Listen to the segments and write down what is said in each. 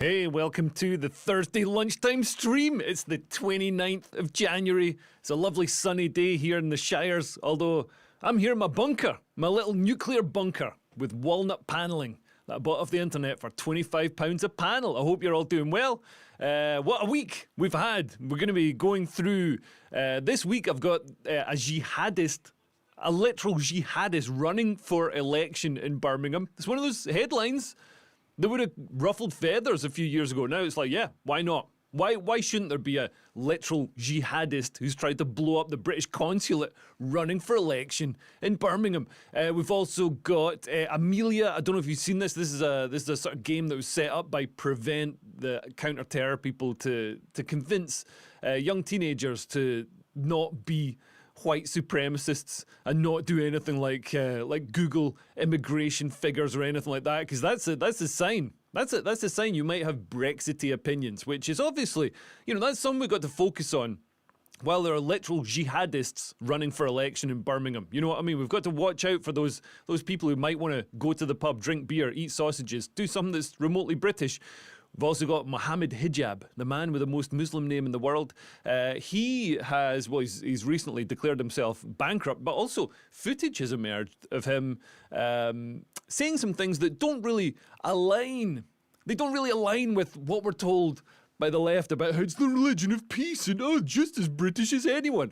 Hey, welcome to the Thursday lunchtime stream. It's the 29th of January. It's a lovely sunny day here in the Shires, although I'm here in my bunker, my little nuclear bunker with walnut panelling that I bought off the internet for £25 a panel. I hope you're all doing well. What a week we've had. We're going to be going through, this week I've got a literal jihadist running for election in Birmingham. It's one of those headlines that would have ruffled feathers a few years ago. Now it's like, yeah, why not? Why shouldn't there be a literal jihadist who's tried to blow up the British consulate running for election in Birmingham? We've also got Amelia. I don't know if you've seen this. This is a sort of game that was set up by Prevent, the counter-terror people, to convince young teenagers to not be white supremacists and not do anything like Google immigration figures or anything like that, because that's a sign. That's a sign you might have Brexity opinions, which is obviously, that's something we've got to focus on while there are literal jihadists running for election in Birmingham. You know what I mean? We've got to watch out for those people who might want to go to the pub, drink beer, eat sausages, do something that's remotely British. We've also got Mohammed Hijab, the man with the most Muslim name in the world. He's recently declared himself bankrupt, but also footage has emerged of him saying some things that don't really align. They don't really align with what we're told by the left about how it's the religion of peace and just as British as anyone.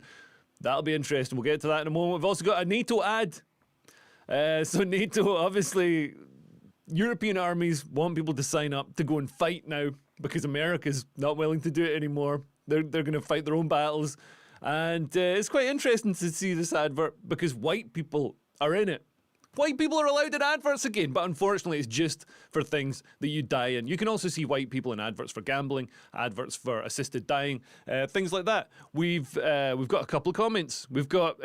That'll be interesting. We'll get to that in a moment. We've also got a NATO ad. So NATO, obviously, European armies want people to sign up to go and fight now because America's not willing to do it anymore. They're going to fight their own battles. And it's quite interesting to see this advert because white people are in it. White people are allowed in adverts again, but unfortunately it's just for things that you die in. You can also see white people in adverts for gambling, adverts for assisted dying, things like that. We've got a couple of comments. We've got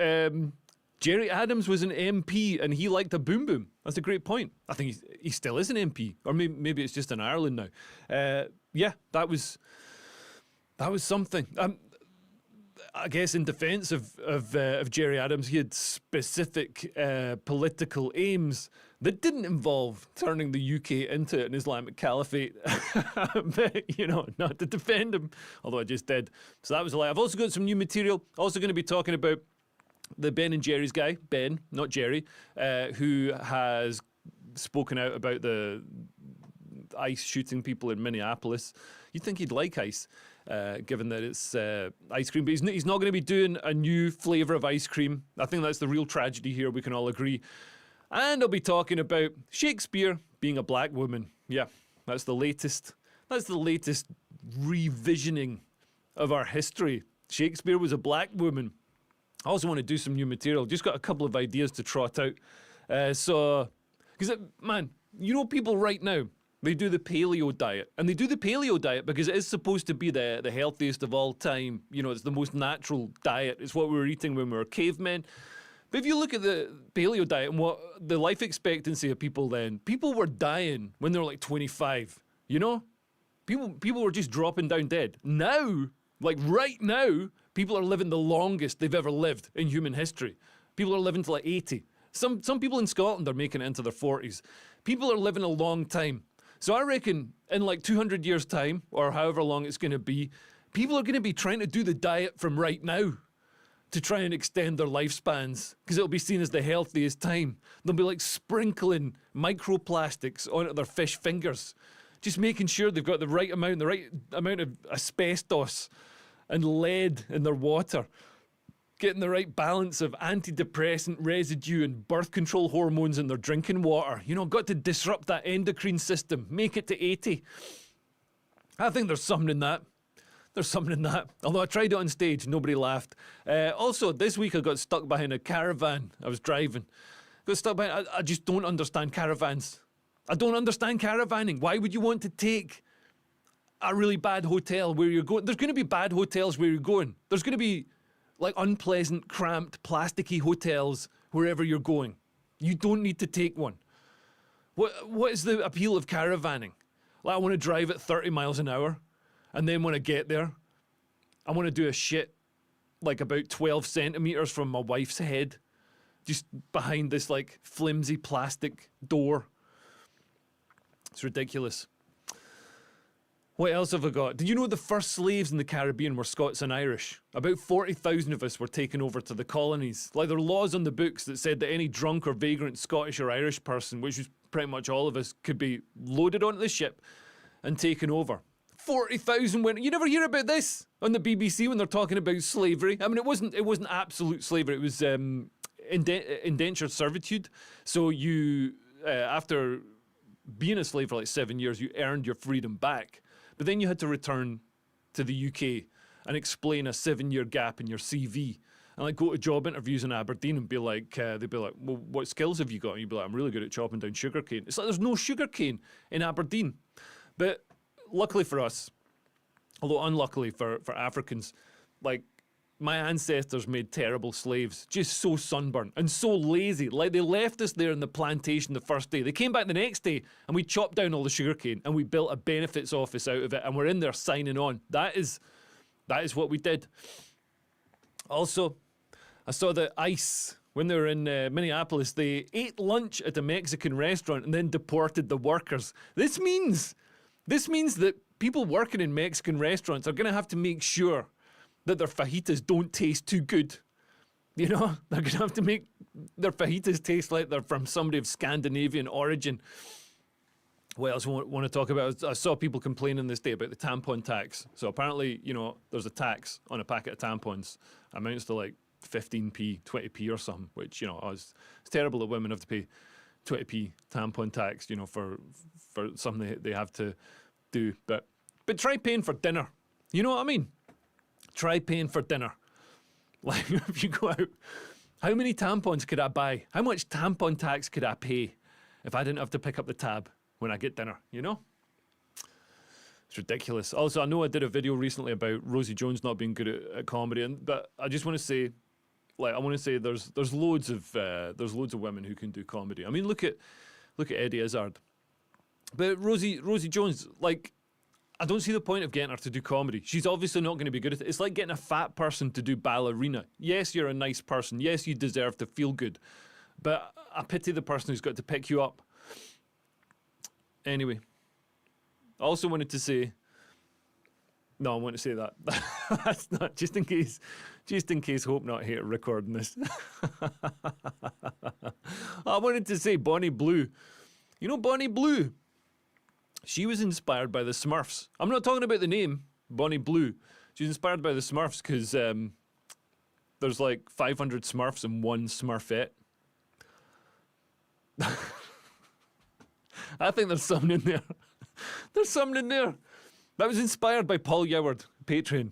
Jerry Adams was an MP and he liked a boom boom. That's a great point. I think he still is an MP, or maybe it's just in Ireland now. Yeah, that was something. I guess in defence of Jerry Adams, he had specific political aims that didn't involve turning the UK into an Islamic caliphate. But, not to defend him, although I just did. So that was a lie. I've also got some new material. Also going to be talking about the Ben and Jerry's guy, Ben, not Jerry, who has spoken out about the ICE shooting people in Minneapolis. You'd think he'd like ICE, given that it's ice cream, but he's not going to be doing a new flavour of ice cream. I think that's the real tragedy here, we can all agree. And I'll be talking about Shakespeare being a black woman. Yeah, that's the latest revisioning of our history. Shakespeare was a black woman. I also want to do some new material. Just got a couple of ideas to trot out. Because, man, people right now, they do the paleo diet. And they do the paleo diet because it is supposed to be the healthiest of all time. It's the most natural diet. It's what we were eating when we were cavemen. But if you look at the paleo diet and what the life expectancy of people then, people were dying when they were like 25. People were just dropping down dead. Now, like right now, people are living the longest they've ever lived in human history. People are living to like 80. Some people in Scotland are making it into their 40s. People are living a long time. So I reckon in like 200 years' time, or however long it's going to be, people are going to be trying to do the diet from right now to try and extend their lifespans, because it'll be seen as the healthiest time. They'll be like sprinkling microplastics onto their fish fingers, just making sure they've got the right amount of asbestos and lead in their water, getting the right balance of antidepressant residue and birth control hormones in their drinking water. Got to disrupt that endocrine system, make it to 80. I think there's something in that. Although I tried it on stage, nobody laughed. Also, this week I got stuck behind a caravan. I was driving. Got stuck behind. I just don't understand caravans. I don't understand caravanning. Why would you want to take a really bad hotel where you're going? There's going to be bad hotels where you're going. There's going to be like unpleasant, cramped, plasticky hotels wherever you're going. You don't need to take one. What is the appeal of caravanning? Like, I want to drive at 30 miles an hour, and then when I get there, I want to do a shit like about 12 centimetres from my wife's head, just behind this like flimsy plastic door. It's ridiculous. What else have I got? Did you know the first slaves in the Caribbean were Scots and Irish? About 40,000 of us were taken over to the colonies. Like, there were laws on the books that said that any drunk or vagrant Scottish or Irish person, which was pretty much all of us, could be loaded onto the ship and taken over. 40,000 went. You never hear about this on the BBC when they're talking about slavery. I mean, it wasn't absolute slavery. It was indentured servitude. So you, after being a slave for like 7 years, you earned your freedom back. But then you had to return to the UK and explain a 7-year gap in your CV. And like go to job interviews in Aberdeen and be like, they'd be like, well, what skills have you got? And you'd be like, I'm really good at chopping down sugarcane. It's like there's no sugarcane in Aberdeen. But luckily for us, although unluckily for Africans, like my ancestors made terrible slaves, just so sunburnt and so lazy. Like they left us there in the plantation the first day. They came back the next day and we chopped down all the sugarcane and we built a benefits office out of it and we're in there signing on. That is what we did. Also, I saw that ICE, when they were in Minneapolis, they ate lunch at a Mexican restaurant and then deported the workers. This means that people working in Mexican restaurants are going to have to make sure that their fajitas don't taste too good. You know, they're going to have to make their fajitas taste like they're from somebody of Scandinavian origin. What else I want to talk about? I saw people complaining this day about the tampon tax. So apparently, you know, there's a tax on a packet of tampons. Amounts to like 15p, 20p or something, which, you know, it's terrible that women have to pay 20p tampon tax, you know, for something they have to do. But try paying for dinner. You know what I mean? Try paying for dinner. Like, if you go out, how many tampons could I buy? How much tampon tax could I pay if I didn't have to pick up the tab when I get dinner, you know? It's ridiculous. Also, I know I did a video recently about Rosie Jones not being good at comedy, but I just want to say, like, I want to say there's loads of women who can do comedy. I mean, look at Eddie Izzard. But Rosie Jones, like, I don't see the point of getting her to do comedy. She's obviously not going to be good at it. It's like getting a fat person to do ballerina. Yes, you're a nice person. Yes, you deserve to feel good. But I pity the person who's got to pick you up. Anyway, I also wanted to say... No, I want to say that. That's not... Just in case Hope Not Hate recording this. I wanted to say Bonnie Blue. You know Bonnie Blue? She was inspired by the Smurfs. I'm not talking about the name, Bonnie Blue. She's inspired by the Smurfs because there's like 500 Smurfs and one Smurfette. I think there's something in there. There's something in there. That was inspired by Paul Yoward, Patreon.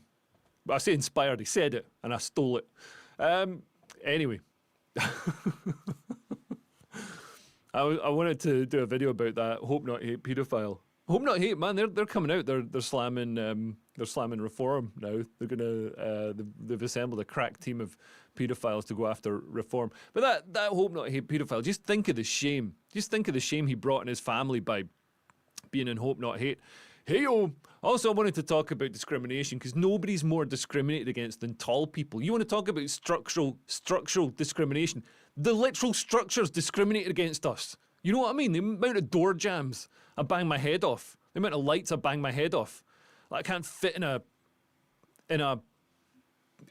I say inspired, he said it, and I stole it. Anyway. I wanted to do a video about that. Hope Not Hate paedophile. Hope Not Hate, man. They're coming out. They're slamming reform now. They've assembled a crack team of paedophiles to go after reform. But that Hope Not Hate paedophile. Just think of the shame. Just think of the shame he brought in his family by being in Hope Not Hate. Hey-o! Also, I wanted to talk about discrimination because nobody's more discriminated against than tall people. You want to talk about structural discrimination? The literal structures discriminated against us. You know what I mean? The amount of door jams I bang my head off. The amount of lights I bang my head off. Like I can't fit in a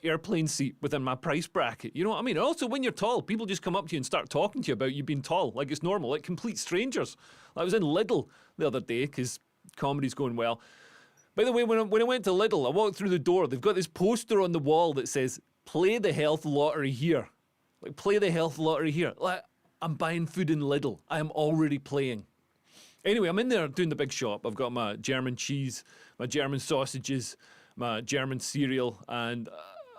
airplane seat within my price bracket. You know what I mean? And also, when you're tall, people just come up to you and start talking to you about you being tall. Like it's normal, like complete strangers. I was in Lidl the other day because comedy's going well. By the way, when I went to Lidl, I walked through the door. They've got this poster on the wall that says, "Play the health lottery here." Like, play the health lottery here. Like, I'm buying food in Lidl. I am already playing. Anyway, I'm in there doing the big shop. I've got my German cheese, my German sausages, my German cereal, and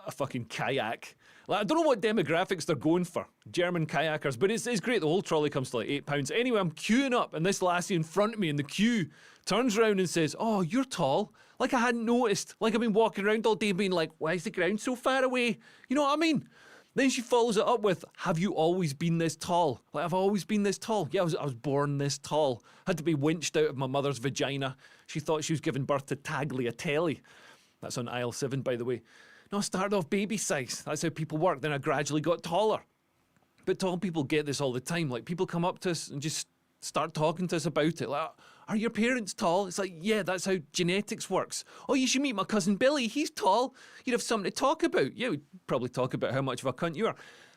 a fucking kayak. Like, I don't know what demographics they're going for, German kayakers, but it's great. The whole trolley comes to like £8. Anyway, I'm queuing up, and this lassie in front of me in the queue turns around and says, "Oh, you're tall." Like I hadn't noticed. Like I've been walking around all day being like, "Why is the ground so far away?" You know what I mean? Then she follows it up with, "Have you always been this tall?" Like, I've always been this tall. Yeah, I was born this tall. Had to be winched out of my mother's vagina. She thought she was giving birth to Tagliatelle. That's on aisle 7, by the way. No, I started off baby size. That's how people work. Then I gradually got taller. But tall people get this all the time. Like, people come up to us and just start talking to us about it. Like, are your parents tall? It's like, yeah, that's how genetics works. Oh, you should meet my cousin Billy. He's tall. You'd have something to talk about. Yeah, we'd probably talk about how much of a cunt you are.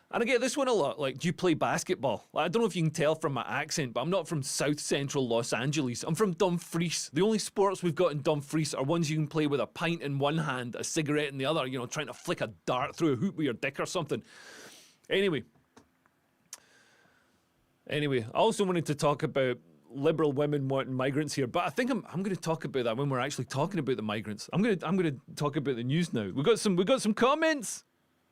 And I get this one a lot, like, do you play basketball? Like, I don't know if you can tell from my accent, but I'm not from South Central Los Angeles. I'm from Dumfries. The only sports we've got in Dumfries are ones you can play with a pint in one hand, a cigarette in the other, you know, trying to flick a dart through a hoop with your dick or something. Anyway, I also wanted to talk about liberal women wanting migrants here, but I think I'm going to talk about that when we're actually talking about the migrants. I'm going to talk about the news now. We got some comments.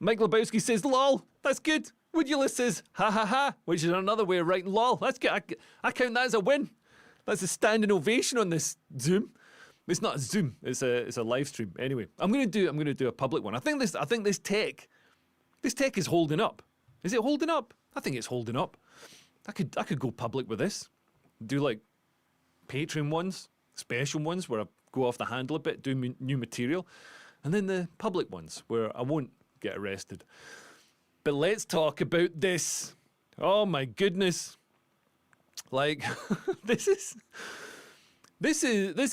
Mike Lebowski says, lol, that's good. Woodula says, ha ha ha, which is another way of writing lol. That's good. I count that as a win. That's a standing ovation on this Zoom. It's not a Zoom, it's a live stream. Anyway, I'm gonna do a public one. I think this tech is holding up. Is it holding up? I think it's holding up. I could go public with this. Do like Patreon ones, special ones where I go off the handle a bit, do new material, and then the public ones where I won't get arrested. But let's talk about this. Oh my goodness. Like, this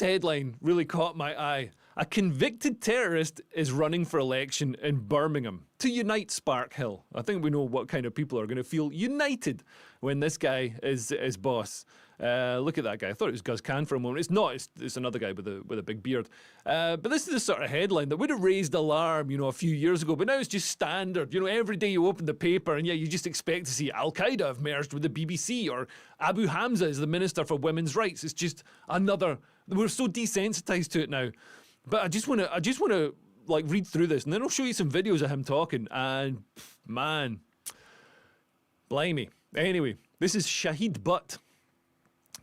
headline really caught my eye. A convicted terrorist is running for election in Birmingham to unite Spark Hill. I think we know what kind of people are going to feel united when this guy is boss. Look at that guy. I thought it was Gus Kahn for a moment. It's not. It's another guy with a big beard. But this is the sort of headline that would have raised alarm, you know, a few years ago. But now it's just standard. You know, every day you open the paper and yeah, you just expect to see Al-Qaeda have merged with the BBC or Abu Hamza is the Minister for Women's Rights. It's just another. We're so desensitized to it now. But I just want to like read through this, and then I'll show you some videos of him talking. And man, blimey. Anyway, this is Shahid Butt,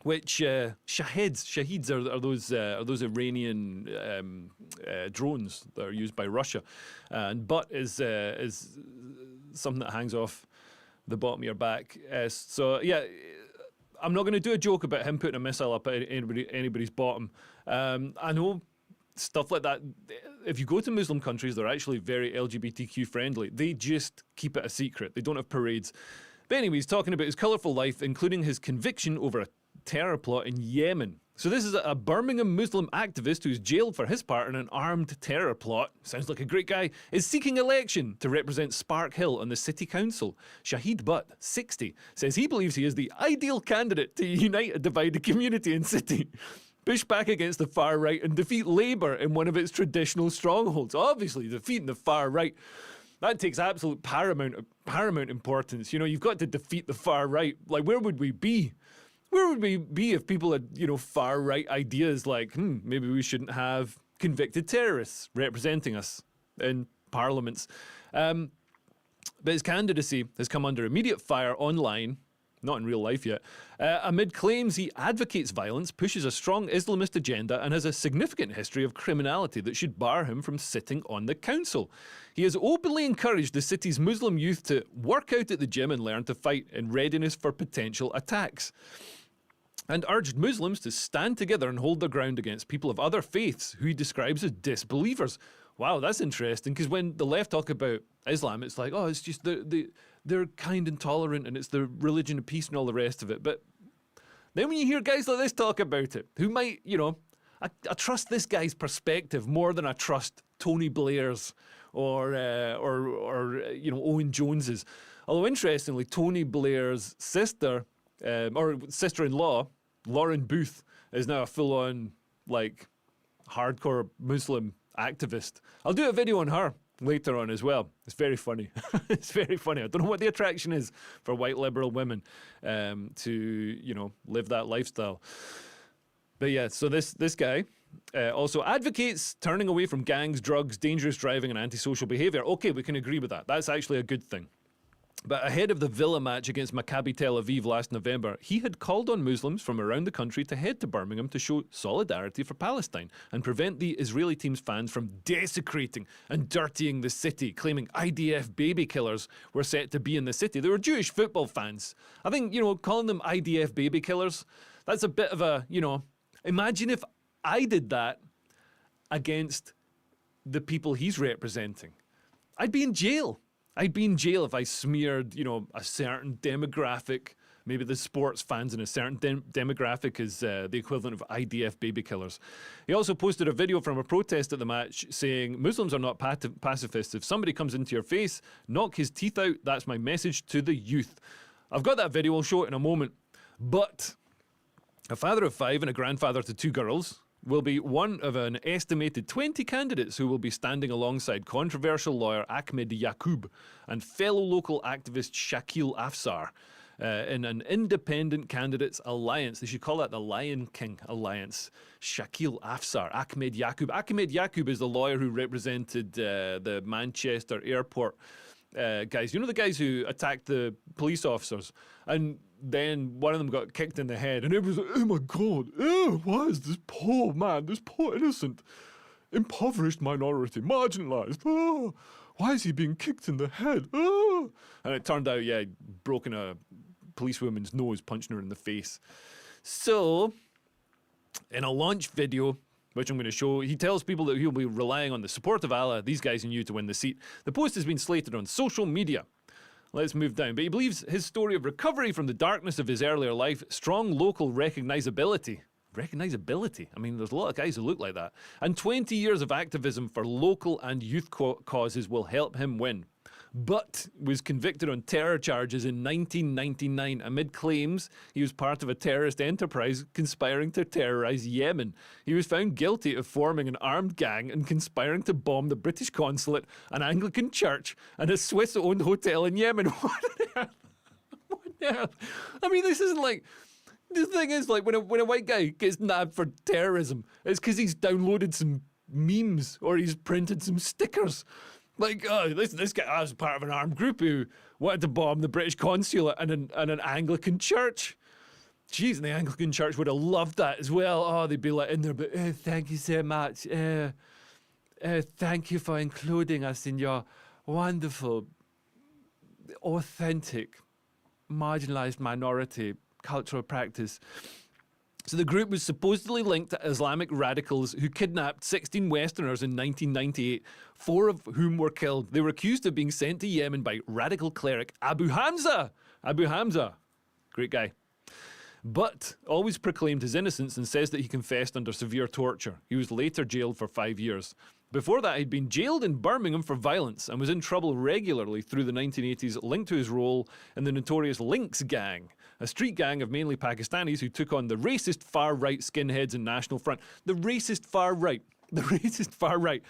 which Shahids are those Iranian drones that are used by Russia, and Butt is something that hangs off the bottom of your back. So yeah. I'm not going to do a joke about him putting a missile up at anybody's bottom. I know stuff like that. If you go to Muslim countries, they're actually very LGBTQ friendly. They just keep it a secret. They don't have parades. But anyway, he's talking about his colourful life, including his conviction over a terror plot in Yemen. So this is a Birmingham Muslim activist who's jailed for his part in an armed terror plot. Sounds like a great guy. Is seeking election to represent Spark Hill on the city council. Shahid Butt, 60, says he believes he is the ideal candidate to unite a divided community and city, push back against the far right and defeat Labour in one of its traditional strongholds. Obviously, defeating the far right, that takes absolute paramount importance. You know, you've got to defeat the far right. Like, where would we be? Where would we be if people had, you know, far right ideas like, maybe we shouldn't have convicted terrorists representing us in parliaments? But his candidacy has come under immediate fire online, not in real life yet, amid claims he advocates violence, pushes a strong Islamist agenda, and has a significant history of criminality that should bar him from sitting on the council. He has openly encouraged the city's Muslim youth to work out at the gym and learn to fight in readiness for potential attacks, and urged Muslims to stand together and hold their ground against people of other faiths who he describes as disbelievers. Wow, that's interesting, because when the left talk about Islam, it's like, oh, it's just they're kind and tolerant and it's the religion of peace and all the rest of it. But then when you hear guys like this talk about it, who might, you know, I trust this guy's perspective more than I trust Tony Blair's or you know, Owen Jones's. Although interestingly, Tony Blair's sister or sister-in-law, Lauren Booth, is now a full-on like hardcore Muslim activist. I'll do a video on her later on as well. It's very funny. It's very funny. I don't know what the attraction is for white liberal women to, you know, live that lifestyle. But yeah, so this guy also advocates turning away from gangs, drugs, dangerous driving, and antisocial behaviour. Okay, we can agree with that. That's actually a good thing. But ahead of the Villa match against Maccabi Tel Aviv last November, he had called on Muslims from around the country to head to Birmingham to show solidarity for Palestine and prevent the Israeli team's fans from desecrating and dirtying the city, claiming IDF baby killers were set to be in the city. They were Jewish football fans. I think, you know, calling them IDF baby killers, that's a bit of a, you know, imagine if I did that against the people he's representing. I'd be in jail. I'd be in jail if I smeared, you know, a certain demographic Maybe the sports fans in a certain demographic is the equivalent of IDF baby killers. He also posted a video from a protest at the match saying, Muslims are not pacifists. If somebody comes into your face, knock his teeth out. That's my message to the youth. I've got that video. I'll show it in a moment. But a father of 5 and a grandfather to 2 girls will be one of an estimated 20 candidates who will be standing alongside controversial lawyer Ahmed Yaqub and fellow local activist Shakil Afsar in an independent candidates alliance. They should call that the Lion King Alliance. Shakil Afsar, Ahmed Yaqub. Ahmed Yaqub is the lawyer who represented the Manchester airport guys. You know the guys who attacked the police officers? And then one of them got kicked in the head, and everybody's like, oh my God, why is this poor man, this poor innocent, impoverished minority, marginalised? Oh, why is he being kicked in the head? Oh. And it turned out, yeah, he'd broken a policewoman's nose, punching her in the face. So, in a launch video, which I'm going to show, he tells people that he'll be relying on the support of Allah, these guys and you, to win the seat. The post has been slated on social media. Let's move down. But he believes his story of recovery from the darkness of his earlier life, strong local recognizability. Recognizability? I mean, there's a lot of guys who look like that. And 20 years of activism for local and youth causes will help him win. But was convicted on terror charges in 1999 amid claims he was part of a terrorist enterprise conspiring to terrorize Yemen. He was found guilty of forming an armed gang and conspiring to bomb the British consulate, an Anglican church, and a Swiss-owned hotel in Yemen. What on earth? What on earth? I mean, this isn't like... The thing is, like, when a white guy gets nabbed for terrorism, it's because he's downloaded some memes or he's printed some stickers. Like, oh, this guy was part of an armed group who wanted to bomb the British consulate and an Anglican church. Jeez, and the Anglican church would have loved that as well. Oh, they'd be like in there, but thank you so much. Thank you for including us in your wonderful, authentic, marginalised minority cultural practice. So the group was supposedly linked to Islamic radicals who kidnapped 16 Westerners in 1998, 4 of whom were killed. They were accused of being sent to Yemen by radical cleric Abu Hamza. Abu Hamza, great guy. But always proclaimed his innocence and says that he confessed under severe torture. He was later jailed for 5 years. Before that, he'd been jailed in Birmingham for violence and was in trouble regularly through the 1980s, linked to his role in the notorious Lynx Gang, a street gang of mainly Pakistanis who took on the racist far-right skinheads and National Front. The racist far-right. The racist far-right.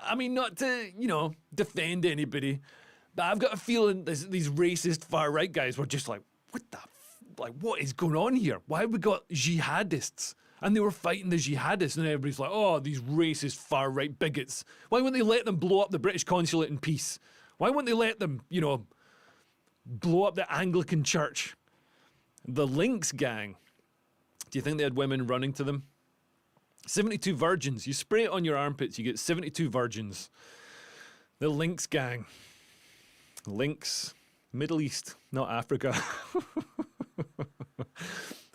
I mean, not to, defend anybody, but I've got a feeling these racist far-right guys were just like, what is going on here? Why have we got jihadists? And they were fighting the jihadists, and everybody's like, oh, these racist far-right bigots. Why wouldn't they let them blow up the British consulate in peace? Why wouldn't they let them, blow up the Anglican church? The Lynx Gang. Do you think they had women running to them? 72 virgins. You spray it on your armpits, you get 72 virgins. The Lynx Gang. Lynx. Middle East, not Africa.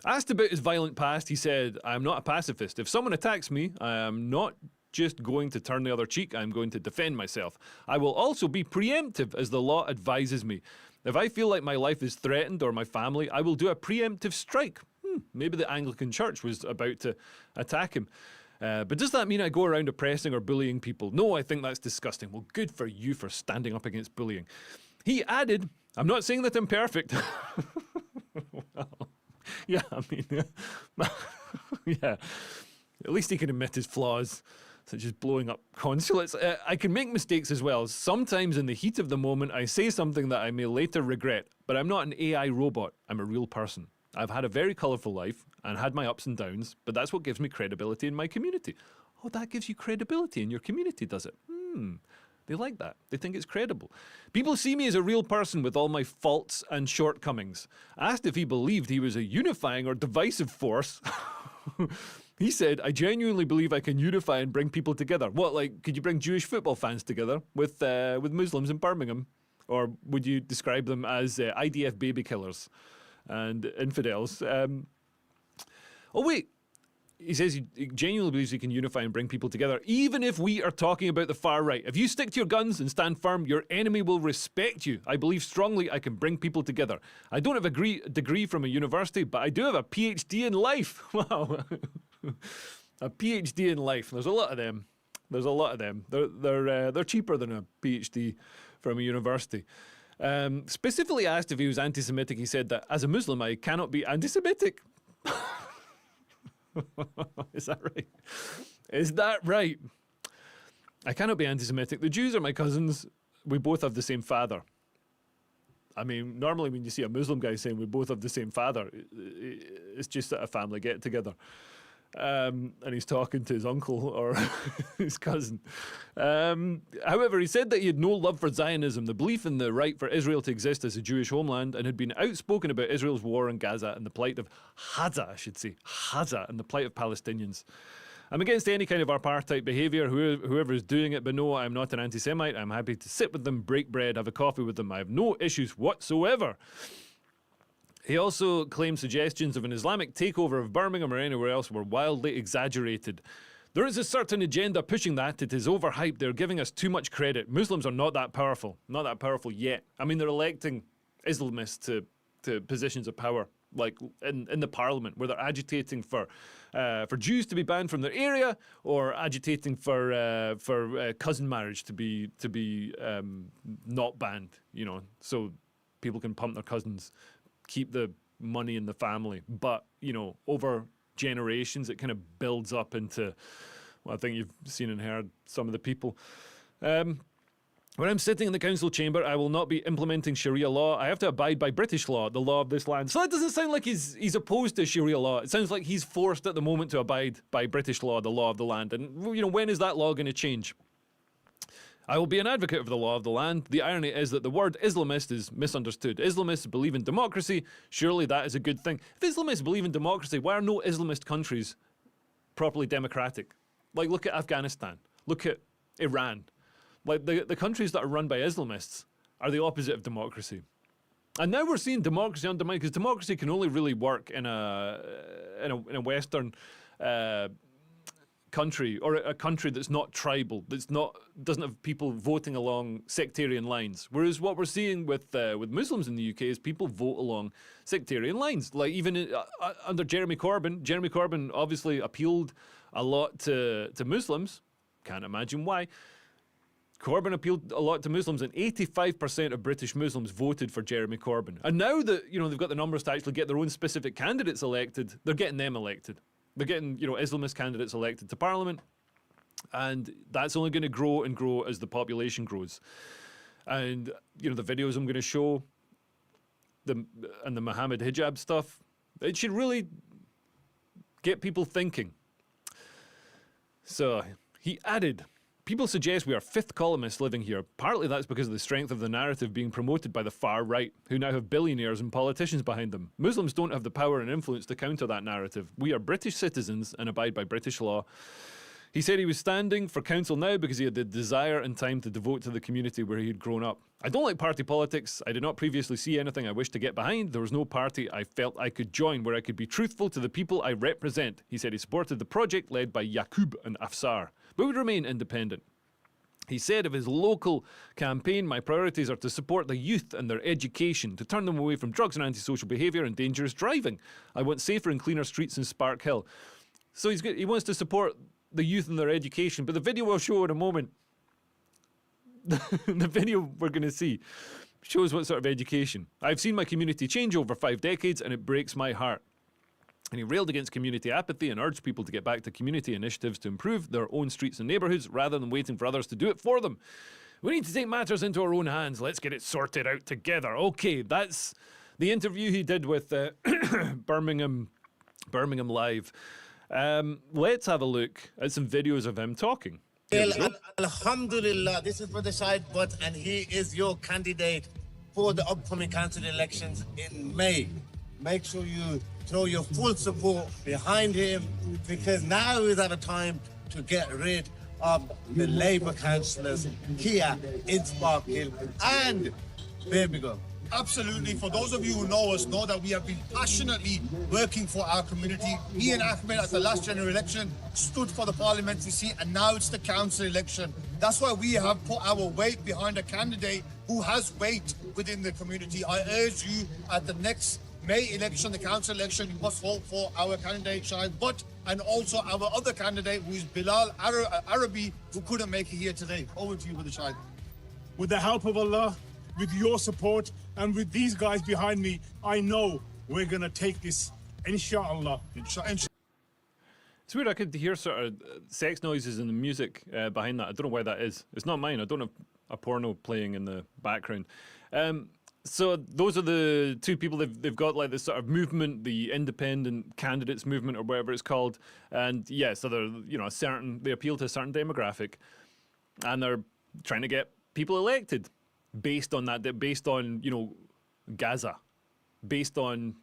Asked about his violent past, he said, I am not a pacifist. If someone attacks me, I am not just going to turn the other cheek, I am going to defend myself. I will also be preemptive as the law advises me. If I feel like my life is threatened or my family, I will do a preemptive strike. Maybe the Anglican church was about to attack him. But does that mean I go around oppressing or bullying people? No, I think that's disgusting. Well, good for you for standing up against bullying. He added, I'm not saying that I'm perfect. Well, yeah, I mean, yeah. At least he can admit his flaws, such as blowing up consulates. I can make mistakes as well. Sometimes in the heat of the moment, I say something that I may later regret, but I'm not an AI robot. I'm a real person. I've had a very colourful life and had my ups and downs, but that's what gives me credibility in my community. Oh, that gives you credibility in your community, does it? They like that. They think it's credible. People see me as a real person with all my faults and shortcomings. Asked if he believed he was a unifying or divisive force, he said, I genuinely believe I can unify and bring people together. What, like, could you bring Jewish football fans together with Muslims in Birmingham? Or would you describe them as IDF baby killers and infidels? Oh, wait. he says he genuinely believes he can unify and bring people together, even if we are talking about the far right. If you stick to your guns and stand firm, your enemy will respect you. I believe strongly I can bring people together. I don't have a degree from a university, but I do have a PhD in life. Wow. A PhD in life. There's a lot of them. There's a lot of them. They're cheaper than a PhD from a university. Specifically asked if he was anti-Semitic, he said that as a Muslim, I cannot be anti-Semitic. Is that right? Is that right? I cannot be anti-Semitic. The Jews are my cousins. We both have the same father. I mean, normally when you see a Muslim guy saying we both have the same father, it's just at a family get-together. And he's talking to his uncle or his cousin. However, he said that he had no love for Zionism, the belief in the right for Israel to exist as a Jewish homeland, and had been outspoken about Israel's war in Gaza and the plight of Gaza and the plight of Palestinians. I'm against any kind of apartheid behaviour, whoever is doing it, but no, I'm not an anti-Semite. I'm happy to sit with them, break bread, have a coffee with them. I have no issues whatsoever. He also claimed suggestions of an Islamic takeover of Birmingham or anywhere else were wildly exaggerated. There is a certain agenda pushing that. It is overhyped. They're giving us too much credit. Muslims are not that powerful. Not that powerful yet. I mean, they're electing Islamists to positions of power, like in the parliament, where they're agitating for Jews to be banned from their area, or agitating for cousin marriage to be not banned. You know, so people can pump their cousins, keep the money in the family. But, you know, over generations, it kind of builds up into, well, I think you've seen and heard some of the people. When I'm sitting in the council chamber, I will not be implementing Sharia law. I have to abide by British law, the law of this land. So that doesn't sound like he's opposed to Sharia law. It sounds like he's forced at the moment to abide by British law, the law of the land. And, you know, when is that law going to change? I will be an advocate of the law of the land. The irony is that the word Islamist is misunderstood. Islamists believe in democracy. Surely that is a good thing. If Islamists believe in democracy, why are no Islamist countries properly democratic? Like, look at Afghanistan. Look at Iran. Like, the countries that are run by Islamists are the opposite of democracy. And now we're seeing democracy undermined, because democracy can only really work in a Western country, or a country that's not tribal, doesn't have people voting along sectarian lines. Whereas what we're seeing with Muslims in the UK is people vote along sectarian lines. Like even under Jeremy Corbyn obviously appealed a lot to Muslims. Can't imagine why. Corbyn appealed a lot to Muslims, and 85% of British Muslims voted for Jeremy Corbyn. And now that, you know, they've got the numbers to actually get their own specific candidates elected, they're getting them elected. They're getting, you know, Islamist candidates elected to Parliament, and that's only going to grow and grow as the population grows. And, you know, the videos I'm going to show, the Mohammed Hijab stuff, it should really get people thinking. So he added, people suggest we are fifth columnists living here. Partly that's because of the strength of the narrative being promoted by the far right, who now have billionaires and politicians behind them. Muslims don't have the power and influence to counter that narrative. We are British citizens and abide by British law. He said he was standing for council now because he had the desire and time to devote to the community where he had grown up. I don't like party politics. I did not previously see anything I wished to get behind. There was no party I felt I could join where I could be truthful to the people I represent. He said he supported the project led by Yaqub and Afsar, but would remain independent. He said of his local campaign, my priorities are to support the youth and their education, to turn them away from drugs and antisocial behaviour and dangerous driving. I want safer and cleaner streets in Spark Hill. So he wants to support the youth and their education, but the video we'll show in a moment, the video we're going to see, shows what sort of education. I've seen my community change over 5 decades, and it breaks my heart. And he railed against community apathy and urged people to get back to community initiatives to improve their own streets and neighbourhoods rather than waiting for others to do it for them. We need to take matters into our own hands. Let's get it sorted out together. Okay, that's the interview he did with Birmingham Live. Let's have a look at some videos of him talking. Alhamdulillah, this is for the side but, and he is your candidate for the upcoming council elections in May. Make sure you throw your full support behind him, because now is at a time to get rid of the Labour councillors here in Spark Hill and Birmingham. Absolutely. For those of you who know us, know that we have been passionately working for our community. Me and Ahmed at the last general election stood for the parliamentary seat, and now it's the council election. That's why we have put our weight behind a candidate who has weight within the community. I urge you at the next May election, the council election, you must vote for our candidate, Shahid, and also our other candidate, who is Bilal Arabi, who couldn't make it here today. Over to you, Brother Shahid. With the help of Allah, with your support, and with these guys behind me, I know we're going to take this, inshallah. It's weird, I could hear sort of sex noises in the music behind that. I don't know why that is. It's not mine. I don't have a porno playing in the background. So those are the two people. They've got like this sort of movement, the independent candidates movement or whatever it's called. And yeah, so they're, you know, they appeal to a certain demographic, and they're trying to get people elected based on that, based on, you know, Gaza, based on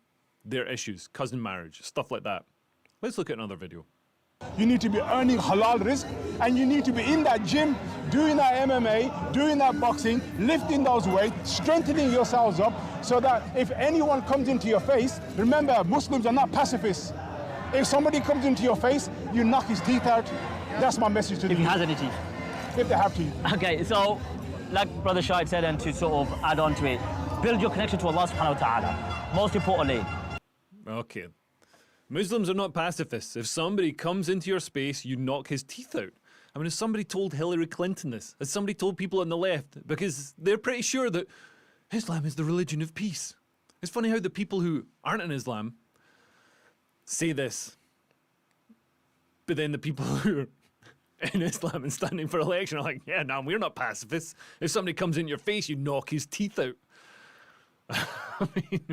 their issues, cousin marriage, stuff like that. Let's look at another video. You need to be earning halal rizq, and you need to be in that gym, doing that MMA, doing that boxing, lifting those weights, strengthening yourselves up, so that if anyone comes into your face, remember, Muslims are not pacifists. If somebody comes into your face, you knock his teeth out. That's my message to them. If he has any teeth. If they have teeth. Okay, so like Brother Shahid said, and to sort of add on to it, build your connection to Allah subhanahu wa ta'ala. Most importantly. Okay. Muslims are not pacifists. If somebody comes into your space, you knock his teeth out. I mean, has somebody told Hillary Clinton this? Has somebody told people on the left? Because they're pretty sure that Islam is the religion of peace. It's funny how the people who aren't in Islam say this, but then the people who are in Islam and standing for election are like, yeah, no, we're not pacifists. If somebody comes in your face, you knock his teeth out. I mean,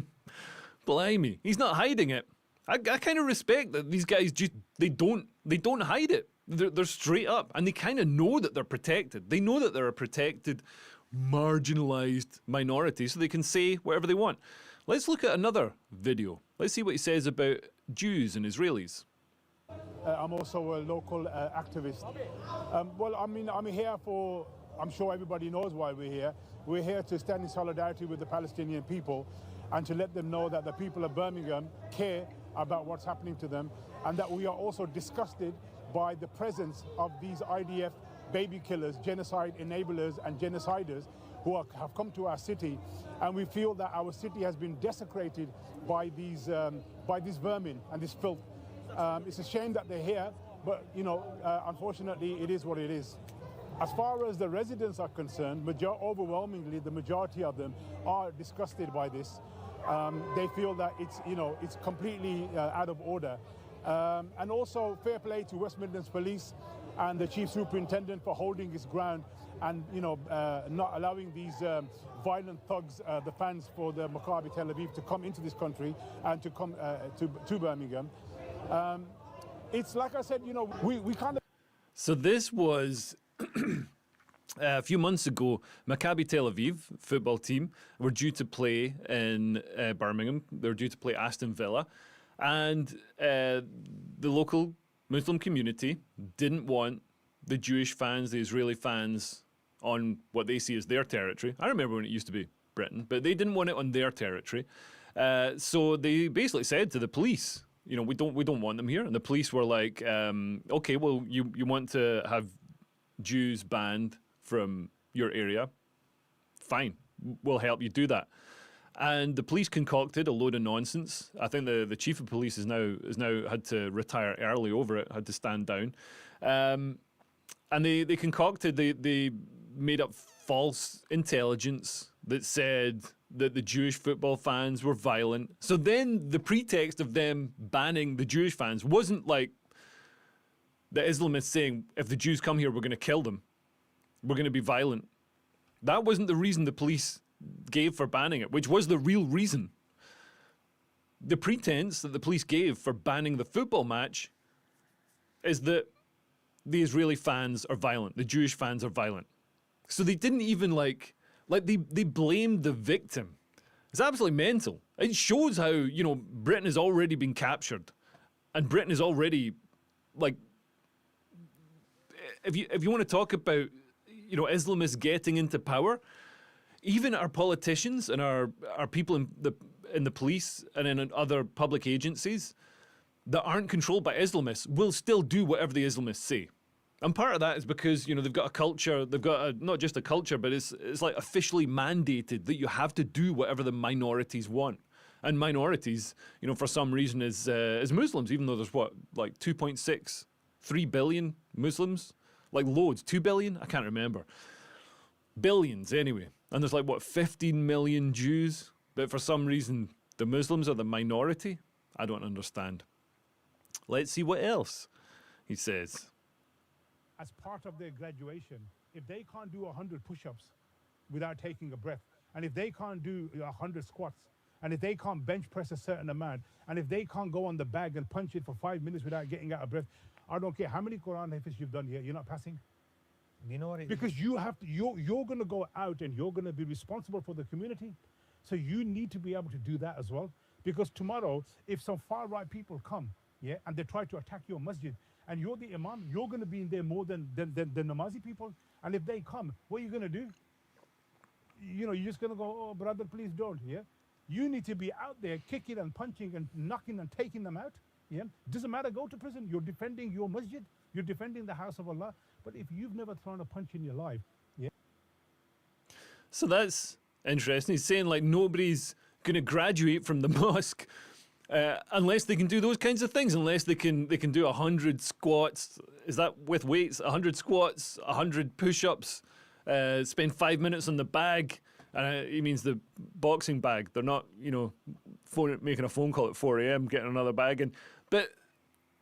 blimey, he's not hiding it. I kind of respect that these guys just they don't hide it. They're straight up, and they kind of know that they're protected. They know that they're a protected, marginalized minority, so they can say whatever they want. Let's look at another video. Let's see what he says about Jews and Israelis. I'm also a local activist. Well, I mean, I'm here for, I'm sure everybody knows why we're here. We're here to stand in solidarity with the Palestinian people and to let them know that the people of Birmingham care about what's happening to them, and that we are also disgusted by the presence of these IDF baby killers, genocide enablers and genociders who have come to our city, and we feel that our city has been desecrated by these vermin and this filth. It's a shame that they're here, but you know, unfortunately, it is what it is. As far as the residents are concerned, overwhelmingly, the majority of them are disgusted by this. They feel that it's completely out of order. And also fair play to West Midlands Police and the Chief Superintendent for holding his ground and not allowing these violent thugs, the fans for the Maccabi Tel Aviv, to come into this country and to come to Birmingham. It's like I said, we kind of... So this was... a few months ago, Maccabi Tel Aviv football team were due to play in Birmingham. They were due to play Aston Villa. And the local Muslim community didn't want the Jewish fans, the Israeli fans, on what they see as their territory. I remember when it used to be Britain, but they didn't want it on their territory. So they basically said to the police, we don't want them here. And the police were like, okay, well, you want to have Jews banned from your area, fine, we'll help you do that. And the police concocted a load of nonsense. I think the chief of police is now had to retire early over it, had to stand down. And they concocted, they made up false intelligence that said that the Jewish football fans were violent. So then the pretext of them banning the Jewish fans wasn't like the Islamists saying, if the Jews come here, we're going to kill them. We're going to be violent. That wasn't the reason the police gave for banning it, which was the real reason. The pretense that the police gave for banning the football match is that the Israeli fans are violent, the Jewish fans are violent. So they didn't even they blamed the victim. It's absolutely mental. It shows how, Britain has already been captured, and Britain is already, if you want to talk about, Islamists getting into power, even our politicians and our people in the police and in other public agencies that aren't controlled by Islamists will still do whatever the Islamists say. And part of that is because, they've got a culture, they've got not just a culture, but it's like officially mandated that you have to do whatever the minorities want. And minorities, for some reason is Muslims, even though there's like 2.6, 3 billion Muslims? Like loads, 2 billion? I can't remember. Billions anyway. And there's like 15 million Jews, but for some reason the Muslims are the minority? I don't understand. Let's see what else he says. As part of their graduation, if they can't do 100 push-ups without taking a breath, and if they can't do 100 squats, and if they can't bench press a certain amount, and if they can't go on the bag and punch it for 5 minutes without getting out of breath, I don't care how many Quran Hafiz you've done here, you're not passing. You know what it is? Because you have to, you're going to go out and you're going to be responsible for the community. So you need to be able to do that as well. Because tomorrow, if some far-right people come, and they try to attack your masjid, and you're the imam, you're going to be in there more than the Namazi people. And if they come, what are you going to do? You're just going to go, oh, brother, please don't, You need to be out there kicking and punching and knocking and taking them out, Doesn't matter, go to prison. You're defending your masjid. You're defending the house of Allah. But if you've never thrown a punch in your life, So that's interesting. He's saying like nobody's going to graduate from the mosque unless they can do those kinds of things, unless they can do 100 squats. Is that with weights? 100 squats, 100 push-ups, spend 5 minutes on the bag. He means the boxing bag. They're not, making a phone call at 4 a.m., getting another bag in. But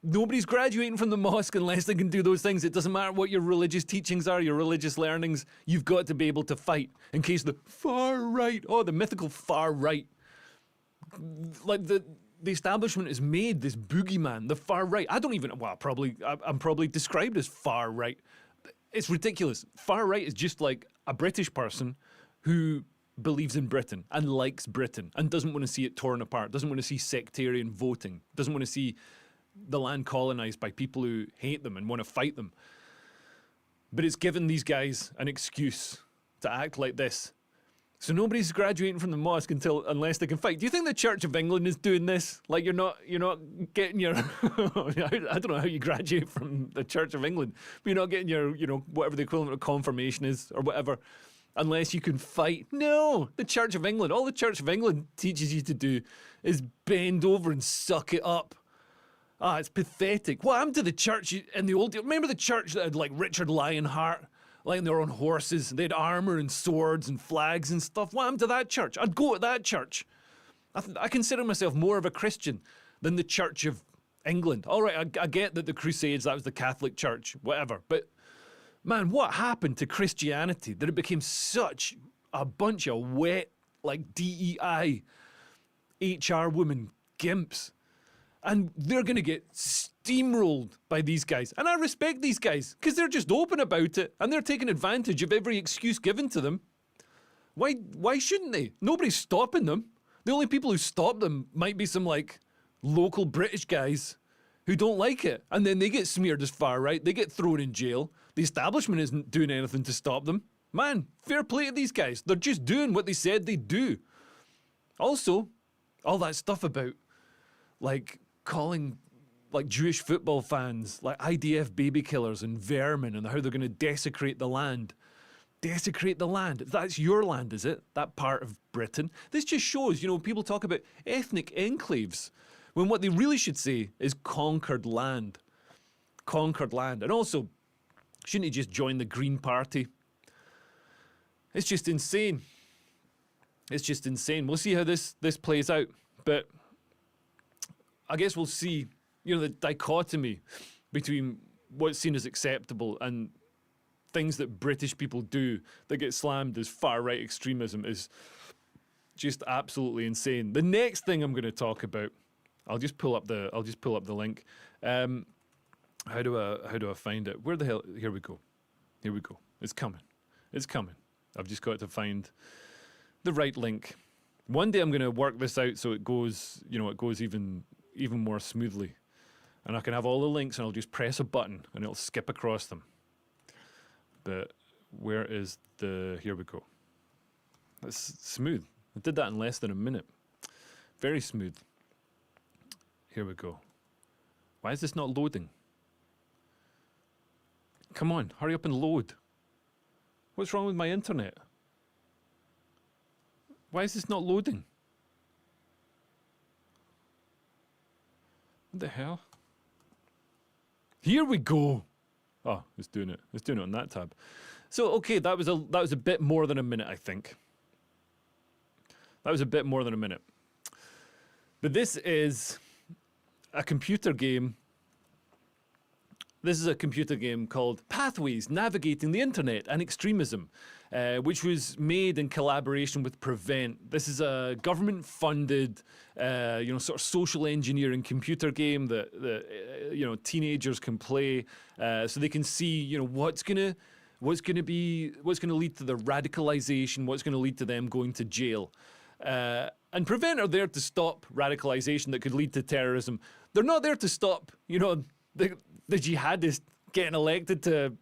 nobody's graduating from the mosque unless they can do those things. It doesn't matter what your religious teachings are, your religious learnings. You've got to be able to fight in case the far right, the mythical far right, like the establishment has made this boogeyman, the far right. I'm probably described as far right. It's ridiculous. Far right is just like a British person who believes in Britain and likes Britain and doesn't want to see it torn apart, doesn't want to see sectarian voting, doesn't want to see the land colonized by people who hate them and want to fight them. But it's given these guys an excuse to act like this. So nobody's graduating from the mosque unless they can fight. Do you think the Church of England is doing this? Like you're not getting your I don't know how you graduate from the Church of England, but you're not getting your whatever the equivalent of confirmation is or whatever, unless you can fight. No, the Church of England. All the Church of England teaches you to do is bend over and suck it up. It's pathetic. What happened to the church in the old days? Remember the church that had like Richard Lionheart, like they were on horses, they had armour and swords and flags and stuff. What happened to that church? I'd go to that church. I consider myself more of a Christian than the Church of England. All right, I get that the Crusades, that was the Catholic Church, whatever. But man, what happened to Christianity that it became such a bunch of wet, like DEI, HR women gimps? And they're going to get steamrolled by these guys. And I respect these guys because they're just open about it and they're taking advantage of every excuse given to them. Why shouldn't they? Nobody's stopping them. The only people who stop them might be some like local British guys who don't like it. And then they get smeared as far right. They get thrown in jail. The establishment isn't doing anything to stop them. Man, fair play to these guys. They're just doing what they said they'd do. Also, all that stuff about like calling like Jewish football fans like IDF baby killers and vermin and how they're going to desecrate the land. Desecrate the land. That's your land, is it? That part of Britain. This just shows, people talk about ethnic enclaves when what they really should say is conquered land. Conquered land. And also, shouldn't he just join the Green Party? It's just insane. It's just insane. We'll see how this plays out. But I guess we'll see, the dichotomy between what's seen as acceptable and things that British people do that get slammed as far-right extremism is just absolutely insane. The next thing I'm going to talk about, I'll just pull up the link. How do I find it? Where the hell? Here we go. It's coming. I've just got to find the right link. One day I'm going to work this out so it goes, even more smoothly. And I can have all the links and I'll just press a button and it'll skip across them. But where is here we go. That's smooth. I did that in less than a minute. Very smooth. Here we go. Why is this not loading? Come on, hurry up and load. What's wrong with my internet? Why is this not loading? What the hell? Here we go. Oh, it's doing it. It's doing it on that tab. So okay, that was a bit more than a minute, I think. That was a bit more than a minute. But this is a computer game. This is a computer game called Pathways: Navigating the Internet and Extremism, which was made in collaboration with Prevent. This is a government-funded, sort of social engineering computer game that teenagers can play, so they can see, what's gonna lead to the radicalization, what's gonna lead to them going to jail. And Prevent are there to stop radicalization that could lead to terrorism. They're not there to stop, the jihadist getting elected to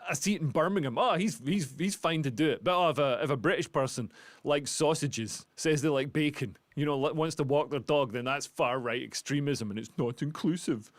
a seat in Birmingham. Oh, he's fine to do it. But if a British person likes sausages, says they like bacon, wants to walk their dog, then that's far-right extremism and it's not inclusive.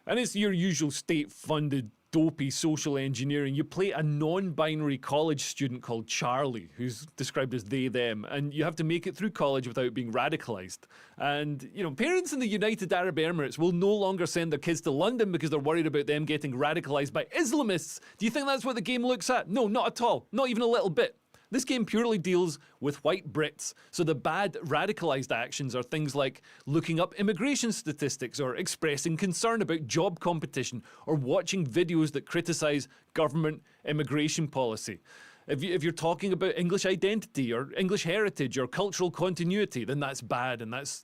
And it's your usual state-funded, dopey social engineering. You play a non-binary college student called Charlie, who's described as they, them, and you have to make it through college without being radicalized. And, parents in the United Arab Emirates will no longer send their kids to London because they're worried about them getting radicalized by Islamists. Do you think that's what the game looks at? No, not at all. Not even a little bit. This game purely deals with white Brits, so the bad radicalised actions are things like looking up immigration statistics or expressing concern about job competition or watching videos that criticise government immigration policy. If you're talking about English identity or English heritage or cultural continuity, then that's bad and that's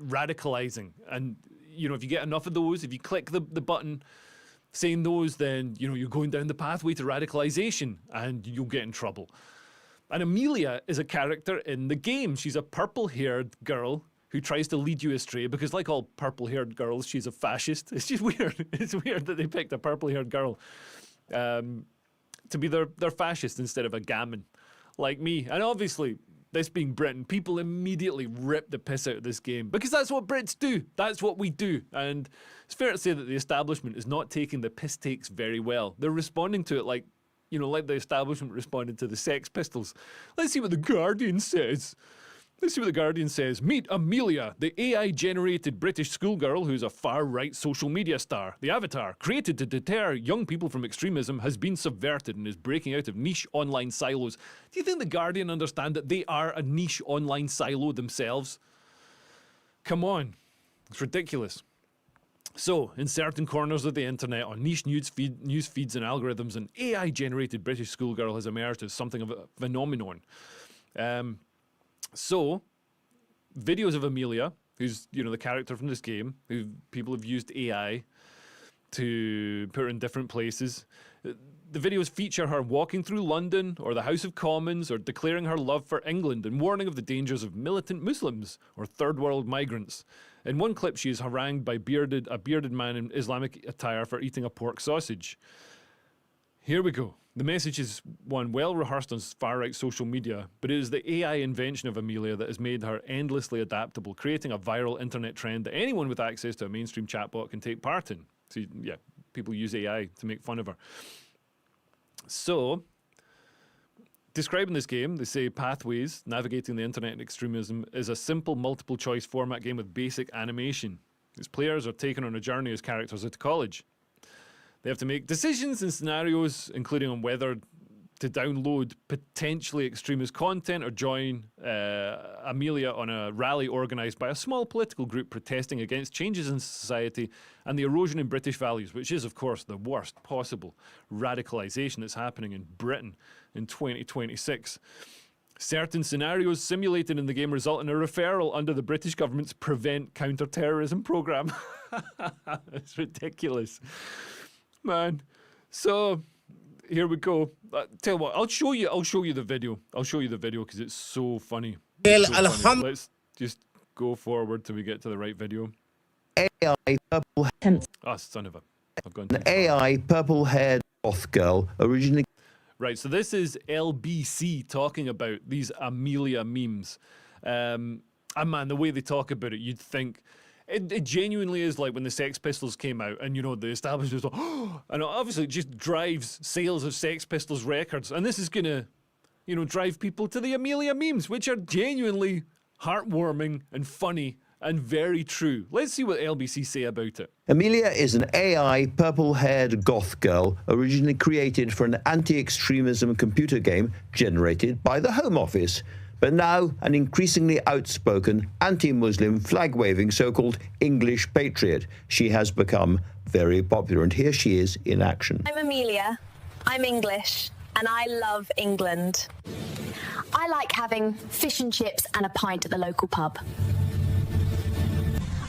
radicalising. And, if you get enough of those, if you click the button saying those, then, you're going down the pathway to radicalization and you'll get in trouble. And Amelia is a character in the game. She's a purple-haired girl who tries to lead you astray because, like all purple-haired girls, she's a fascist. It's just weird. It's weird that they picked a purple-haired girl to be their fascist instead of a gammon like me. And obviously, this being Britain, people immediately rip the piss out of this game because that's what Brits do. That's what we do. And it's fair to say that the establishment is not taking the piss takes very well. They're responding to it like the establishment responded to the Sex Pistols. Let's see what The Guardian says. Meet Amelia, the AI-generated British schoolgirl who's a far-right social media star. The avatar, created to deter young people from extremism, has been subverted and is breaking out of niche online silos. Do you think The Guardian understand that they are a niche online silo themselves? Come on. It's ridiculous. So, in certain corners of the internet, on niche news feeds and algorithms, an AI-generated British schoolgirl has emerged as something of a phenomenon. So, videos of Amelia, who's, the character from this game, who people have used AI to put her in different places. The videos feature her walking through London or the House of Commons or declaring her love for England and warning of the dangers of militant Muslims or third world migrants. In one clip, she is harangued by a bearded man in Islamic attire for eating a pork sausage. Here we go. The message is one well rehearsed on far-right social media, but it is the AI invention of Amelia that has made her endlessly adaptable, creating a viral internet trend that anyone with access to a mainstream chatbot can take part in. So, yeah, people use AI to make fun of her. So, describing this game, they say Pathways: Navigating the Internet and Extremism is a simple multiple-choice format game with basic animation. Its players are taken on a journey as characters at college. They have to make decisions and scenarios, including on whether to download potentially extremist content or join Amelia on a rally organised by a small political group protesting against changes in society and the erosion in British values, which is, of course, the worst possible radicalisation that's happening in Britain in 2026. Certain scenarios simulated in the game result in a referral under the British government's Prevent counter-terrorism programme. It's ridiculous. Man. So, here we go. Tell you what, I'll show you the video. I'll show you the video because it's so funny. It's so funny. Let's just go forward till we get to the right video. AI purple Ah, son of a... I've gone an AI purple-haired goth girl originally. Right, so this is LBC talking about these Amelia memes. And man, the way they talk about it, you'd think it genuinely is like when the Sex Pistols came out and, the establishment was like, oh, and obviously it just drives sales of Sex Pistols records. And this is going to, drive people to the Amelia memes, which are genuinely heartwarming and funny and very true. Let's see what LBC say about it. Amelia is an AI purple-haired goth girl originally created for an anti-extremism computer game generated by the Home Office, but now an increasingly outspoken anti-Muslim flag-waving so-called English patriot. She has become very popular, and here she is in action. I'm Amelia, I'm English, and I love England. I like having fish and chips and a pint at the local pub.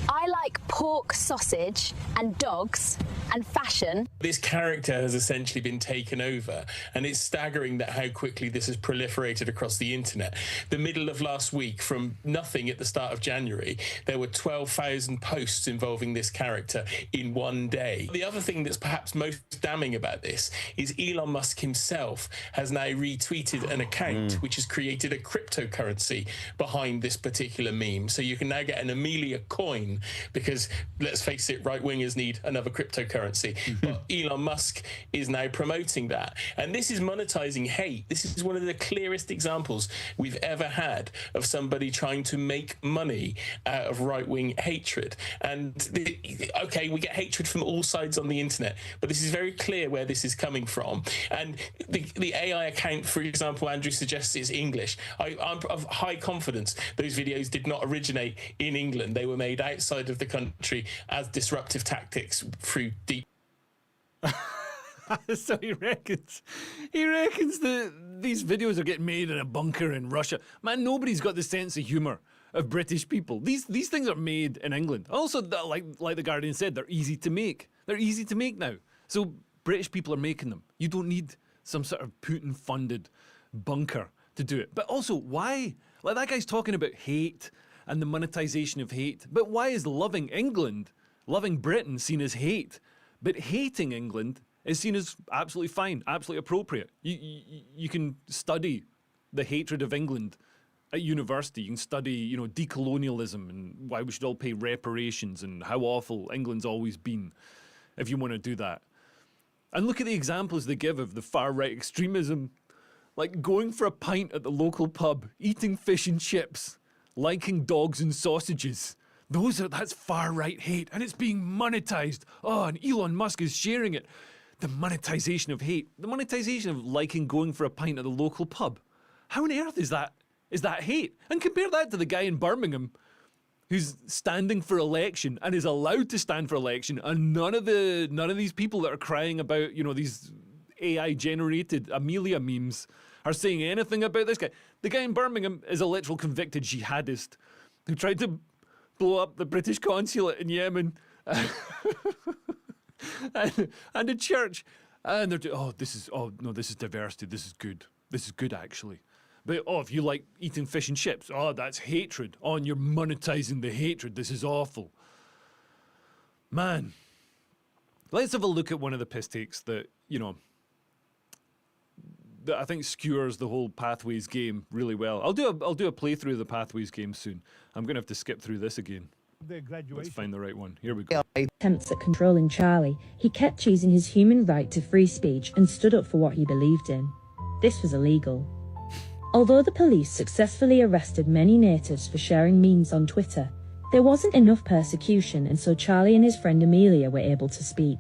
I like pork, sausage, and dogs, and fashion. This character has essentially been taken over, and it's staggering that how quickly this has proliferated across the internet. The middle of last week, from nothing at the start of January, there were 12,000 posts involving this character in one day. The other thing that's perhaps most damning about this is Elon Musk himself has now retweeted an account which has created a cryptocurrency behind this particular meme. So you can now get an Amelia coin, because let's face it, right-wingers need another cryptocurrency. But Elon Musk is now promoting that. And this is monetizing hate. This is one of the clearest examples we've ever had of somebody trying to make money out of right-wing hatred. And okay, we get hatred from all sides on the internet, but this is very clear where this is coming from. And the AI account, for example, Andrew suggests is English. I'm of high confidence those videos did not originate in England. They were made outside of the country as disruptive tactics through deep. So he reckons that these videos are getting made in a bunker in Russia. Man, nobody's got the sense of humour of British people. These things are made in England. Also, like the Guardian said, they're easy to make. They're easy to make now. So British people are making them. You don't need some sort of Putin-funded bunker to do it. But also, why? Like, that guy's talking about hate and the monetization of hate. But why is loving England, loving Britain, seen as hate? But hating England is seen as absolutely fine, absolutely appropriate. You can study the hatred of England at university. You can study, decolonialism and why we should all pay reparations and how awful England's always been, if you want to do that. And look at the examples they give of the far-right extremism, like going for a pint at the local pub, eating fish and chips, liking dogs and sausages. That's far-right hate, and it's being monetized. Oh, and Elon Musk is sharing it. The monetization of hate. The monetization of liking going for a pint at the local pub. How on earth is that hate? And compare that to the guy in Birmingham who's standing for election and is allowed to stand for election, and none of these people that are crying about, these AI-generated Amelia memes are saying anything about this guy. The guy in Birmingham is a literal convicted jihadist who tried to blow up the British consulate in Yemen and a church. And they're this is diversity. This is good. This is good, actually. But, if you like eating fish and chips, that's hatred. And you're monetizing the hatred. This is awful. Man, let's have a look at one of the piss takes that, that I think skewers the whole Pathways game really well. I'll do a playthrough of the Pathways game soon. I'm going to have to skip through this again. Let's find the right one. Here we go. Attempts at controlling Charlie, he kept choosing his human right to free speech and stood up for what he believed in. This was illegal. Although the police successfully arrested many natives for sharing memes on Twitter, there wasn't enough persecution, and so Charlie and his friend Amelia were able to speak.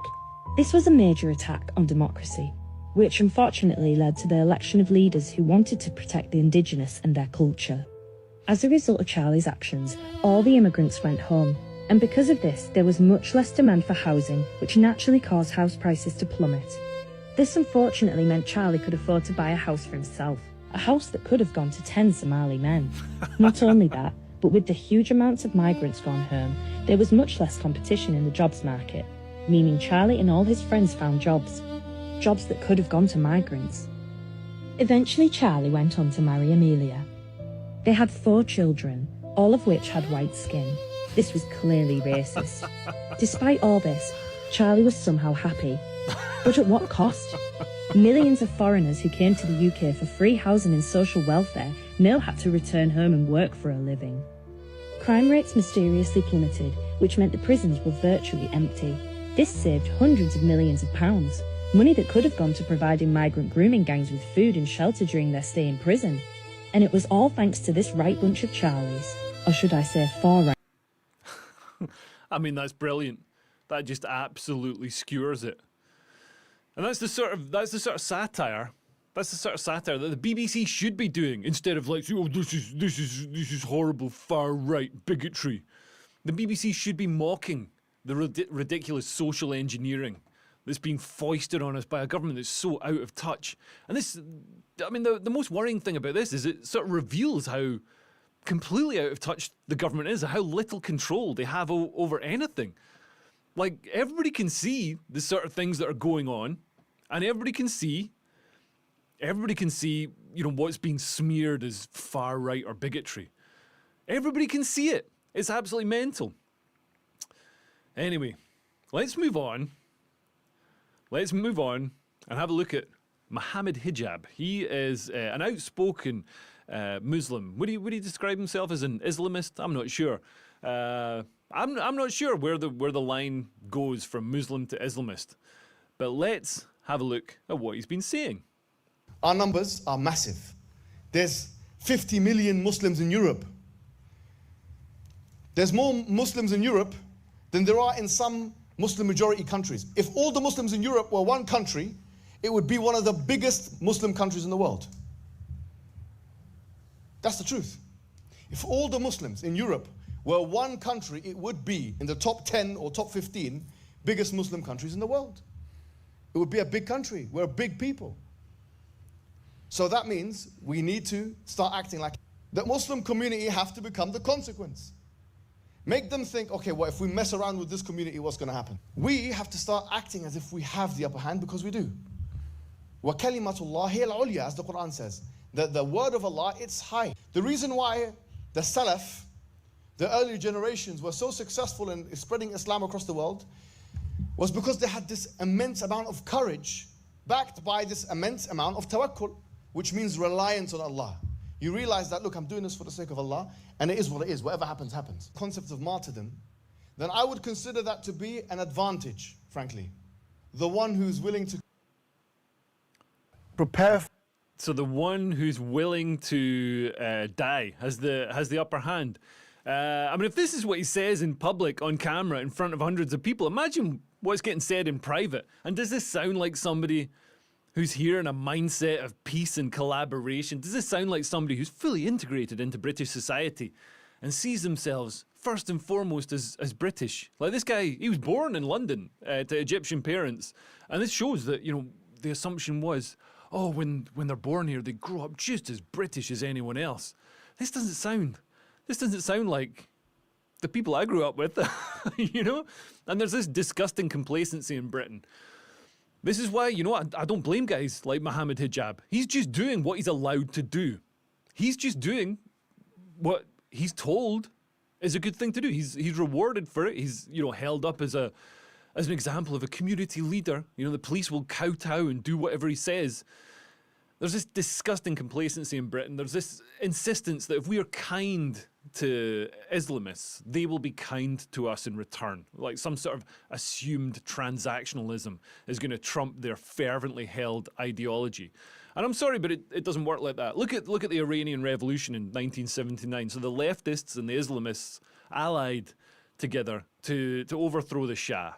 This was a major attack on democracy, which unfortunately led to the election of leaders who wanted to protect the indigenous and their culture. As a result of Charlie's actions, all the immigrants went home, and because of this, there was much less demand for housing, which naturally caused house prices to plummet. This unfortunately meant Charlie could afford to buy a house for himself, a house that could have gone to 10 Somali men. Not only that, but with the huge amounts of migrants gone home, there was much less competition in the jobs market, meaning Charlie and all his friends found jobs that could have gone to migrants. Eventually, Charlie went on to marry Amelia. They had 4 children, all of which had white skin. This was clearly racist. Despite all this, Charlie was somehow happy. But at what cost? Millions of foreigners who came to the UK for free housing and social welfare now had to return home and work for a living. Crime rates mysteriously plummeted, which meant the prisons were virtually empty. This saved hundreds of millions of pounds, money that could have gone to providing migrant grooming gangs with food and shelter during their stay in prison. And it was all thanks to this right bunch of Charlies, or should I say far right. I mean, that's brilliant. That just absolutely skewers it. And that's the sort of satire. That's the sort of satire that the BBC should be doing instead of like, oh, this is horrible far right bigotry. The BBC should be mocking the ridiculous social engineering that's being foisted on us by a government that's so out of touch. And this, I mean, the most worrying thing about this is it sort of reveals how completely out of touch the government is, how little control they have over anything. Like, everybody can see the sort of things that are going on, and everybody can see, you know, what's being smeared as far right or bigotry. Everybody can see it. It's absolutely mental. Anyway, let's move on. Let's move on and have a look at Mohammed Hijab. He is an outspoken Muslim. Would he describe himself as an Islamist? I'm not sure. I'm not sure where the line goes from Muslim to Islamist. But let's have a look at what he's been saying. Our numbers are massive. There's 50 million Muslims in Europe. There's more Muslims in Europe than there are in some Muslim majority countries. If all the Muslims in Europe were one country, it would be one of the biggest Muslim countries in the world. That's the truth. If all the Muslims in Europe were one country, it would be in the top 10 or top 15 biggest Muslim countries in the world. It would be a big country. We're a big people. So that means we need to start acting like the Muslim community have to become the consequence. Make them think, okay, well, if we mess around with this community, what's going to happen? We have to start acting as if we have the upper hand, because we do. وَكَلِمَةُ اللَّهِ هِيَ الْعُلْيَا, as the Quran says. The word of Allah, it's high. The reason why the Salaf, the early generations, were so successful in spreading Islam across the world was because they had this immense amount of courage backed by this immense amount of tawakkul, which means reliance on Allah. You realize that, look, I'm doing this for the sake of Allah, and it is what it is. Whatever happens, happens. Concept of martyrdom, then I would consider that to be an advantage, frankly. The one who's willing to prepare. So the one who's willing to die has the upper hand. I mean, if this is what he says in public, on camera, in front of hundreds of people, imagine what's getting said in private. And does this sound like somebody who's here in a mindset of peace and collaboration? Does this sound like somebody who's fully integrated into British society and sees themselves first and foremost as British? Like this guy, he was born in London to Egyptian parents. And this shows that, you know, the assumption was, oh, when they're born here, they grow up just as British as anyone else. This doesn't sound like the people I grew up with, you know? And there's this disgusting complacency in Britain. This is why, you know, I don't blame guys like Mohammed Hijab. He's just doing what he's allowed to do. He's just doing what he's told is a good thing to do. He's rewarded for it. He's, you know, held up as an example of a community leader. You know, the police will kowtow and do whatever he says. There's this disgusting complacency in Britain. There's this insistence that if we are kind to Islamists, they will be kind to us in return. Like some sort of assumed transactionalism is going to trump their fervently held ideology. And I'm sorry, but it doesn't work like that. Look at the Iranian Revolution in 1979. So the leftists and the Islamists allied together to overthrow the Shah.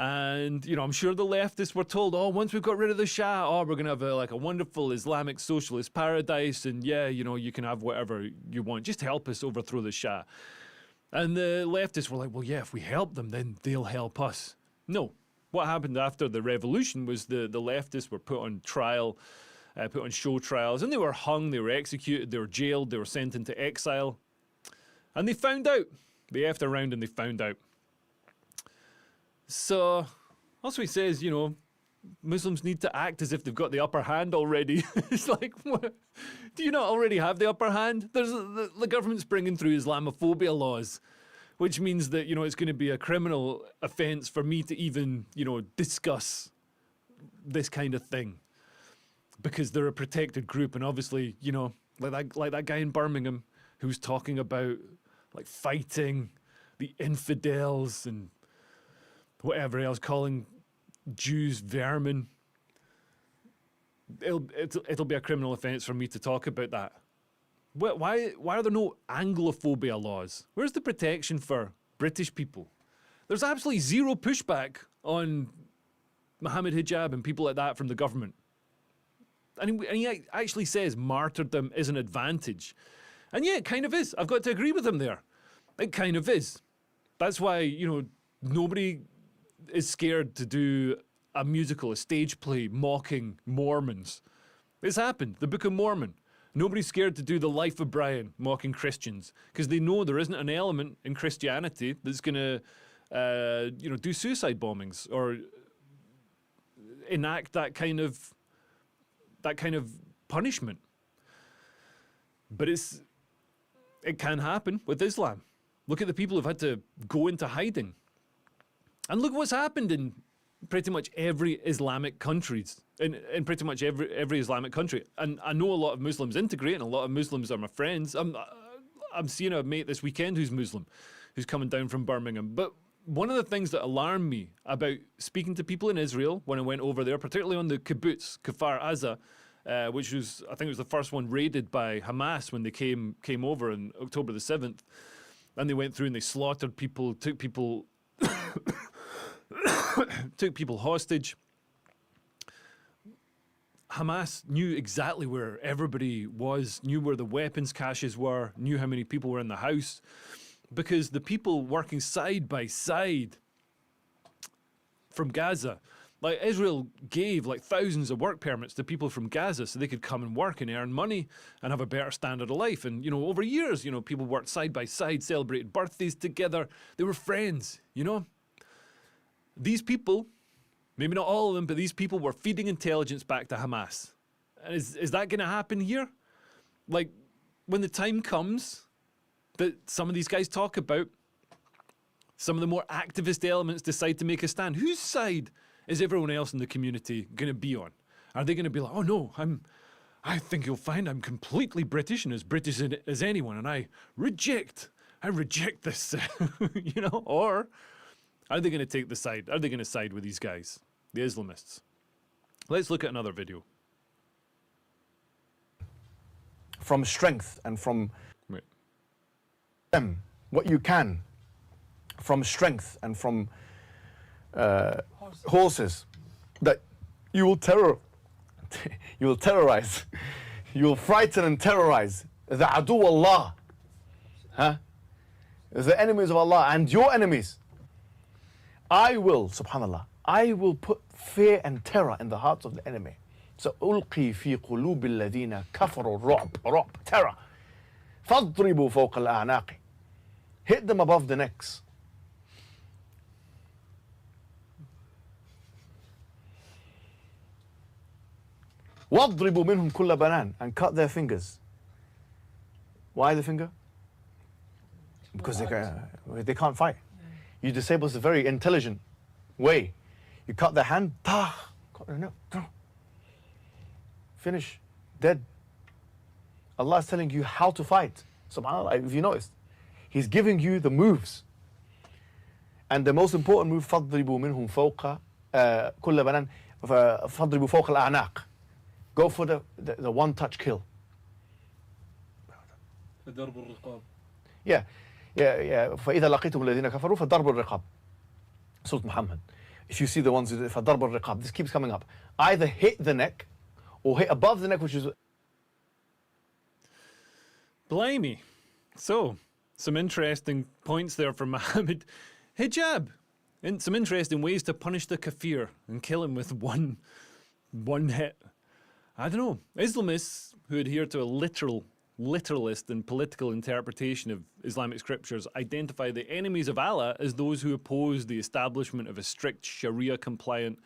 And, you know, I'm sure the leftists were told, oh, once we've got rid of the Shah, oh, we're going to have a wonderful Islamic socialist paradise. And yeah, you know, you can have whatever you want. Just help us overthrow the Shah. And the leftists were like, well, yeah, if we help them, then they'll help us. No. What happened after the revolution was the leftists were put on trial, put on show trials, and they were hung, they were executed, they were jailed, they were sent into exile. And they found out. They effed around and they found out. So, also he says, you know, Muslims need to act as if they've got the upper hand already. It's like, what? Do you not already have the upper hand? The government's bringing through Islamophobia laws, which means that, you know, it's going to be a criminal offence for me to even, you know, discuss this kind of thing. because they're a protected group. And obviously, you know, like that guy in Birmingham who was talking about like fighting the infidels and whatever else, calling Jews vermin. It'll be a criminal offence for me to talk about that. Why are there no Anglophobia laws? Where's the protection for British people? There's absolutely zero pushback on Mohammed Hijab and people like that from the government. And he actually says martyrdom is an advantage. And yeah, it kind of is. I've got to agree with him there. It kind of is. That's why, you know, nobody is scared to do a musical, a stage play mocking Mormons. It's happened. The Book of Mormon. Nobody's scared to do The Life of Brian mocking Christians because they know there isn't an element in Christianity that's going to, you know, do suicide bombings or enact that kind of punishment. But it can happen with Islam. Look at the people who've had to go into hiding. And look what's happened in pretty much every Islamic countries, in pretty much every Islamic country. And I know a lot of Muslims integrate, and a lot of Muslims are my friends. I'm seeing a mate this weekend who's Muslim, who's coming down from Birmingham. But one of the things that alarmed me about speaking to people in Israel when I went over there, particularly on the kibbutz, Kfar Aza, which was, I think it was the first one raided by Hamas when they came over on October the 7th. And they went through and they slaughtered people, took people took people hostage. Hamas knew exactly where everybody was, knew where the weapons caches were, knew how many people were in the house, because the people working side by side from Gaza, like Israel gave like thousands of work permits to people from Gaza so they could come and work and earn money and have a better standard of life. And, you know, over years, you know, people worked side by side, celebrated birthdays together. They were friends, you know. These people, maybe not all of them, but these people were feeding intelligence back to Hamas. And is that going to happen here? Like, when the time comes that some of these guys talk about, some of the more activist elements decide to make a stand, whose side is everyone else in the community going to be on? Are they going to be like, oh no, I think you'll find I'm completely British and as British as anyone, and I reject this, you know? Or are they going to take the side? Are they going to side with these guys, the Islamists? Let's look at another video. From strength and from them, what you can, from strength and from horses, that you will terrorize, you will frighten and terrorize the adu Allah, the enemies of Allah and your enemies. I will, subhanallah, I will put fear and terror in the hearts of the enemy. So ألقي في قلوب الذين كفروا الرعب, terror. فاضربوا فوق الأعناق. Hit them above the necks. واضربوا منهم كل بنان, and cut their fingers. Why the finger? Because they can't fight. You disable a very intelligent way. You cut their hand, cut their neck, finish, dead. Allah is telling you how to fight. SubhanAllah, if you noticed, He's giving you the moves. And the most important move, فَاضْرِبُوا مِنْهُمْ فَوْقَ كُلَّ بَنَانٍ فَاضْرِبُوا فَوْقَ الْأَعْنَاقِ. Go for the one-touch kill. Yeah. فإذا لقيتم الذين كفروا فضرب الرقاب. Surah Muhammad. If you see the ones who فضرب الرقاب, this keeps coming up. Either hit the neck or hit above the neck, which is. Blimey. So, some interesting points there from Mohammed Hijab. And some interesting ways to punish the kafir and kill him with one hit. I don't know. Islamists who adhere to a literalist and political interpretation of Islamic scriptures identify the enemies of Allah as those who oppose the establishment of a strict Sharia-compliant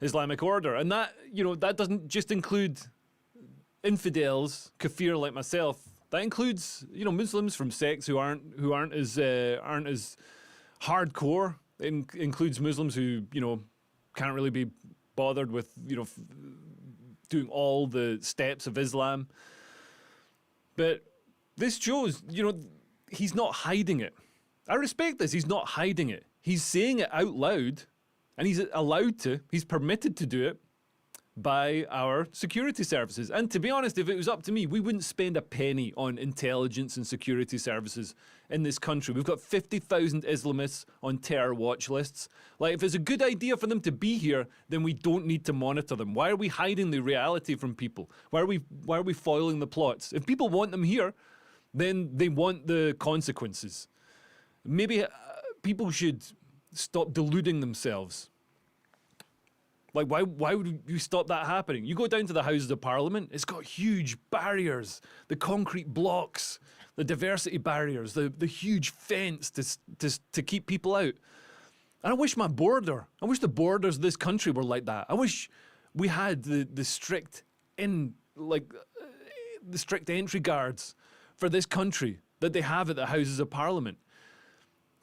Islamic order. And that, you know, that doesn't just include infidels, kafir like myself. That includes, you know, Muslims from sects who aren't as hardcore. It includes Muslims who, you know, can't really be bothered with, you know, doing all the steps of Islam. But this shows, you know, he's not hiding it. I respect this. He's not hiding it. He's saying it out loud, and he's allowed to. He's permitted to do it by our security services. And to be honest, if it was up to me, we wouldn't spend a penny on intelligence and security services in this country. We've got 50,000 Islamists on terror watch lists. Like, if it's a good idea for them to be here, then we don't need to monitor them. Why are we hiding the reality from people? Why are we foiling the plots? If people want them here, then they want the consequences. Maybe people should stop deluding themselves. Like, why would you stop that happening? You go down to the Houses of Parliament, it's got huge barriers, the concrete blocks, the diversity barriers, the huge fence to keep people out. And I wish the borders of this country were like that. I wish we had the strict entry guards for this country that they have at the Houses of Parliament.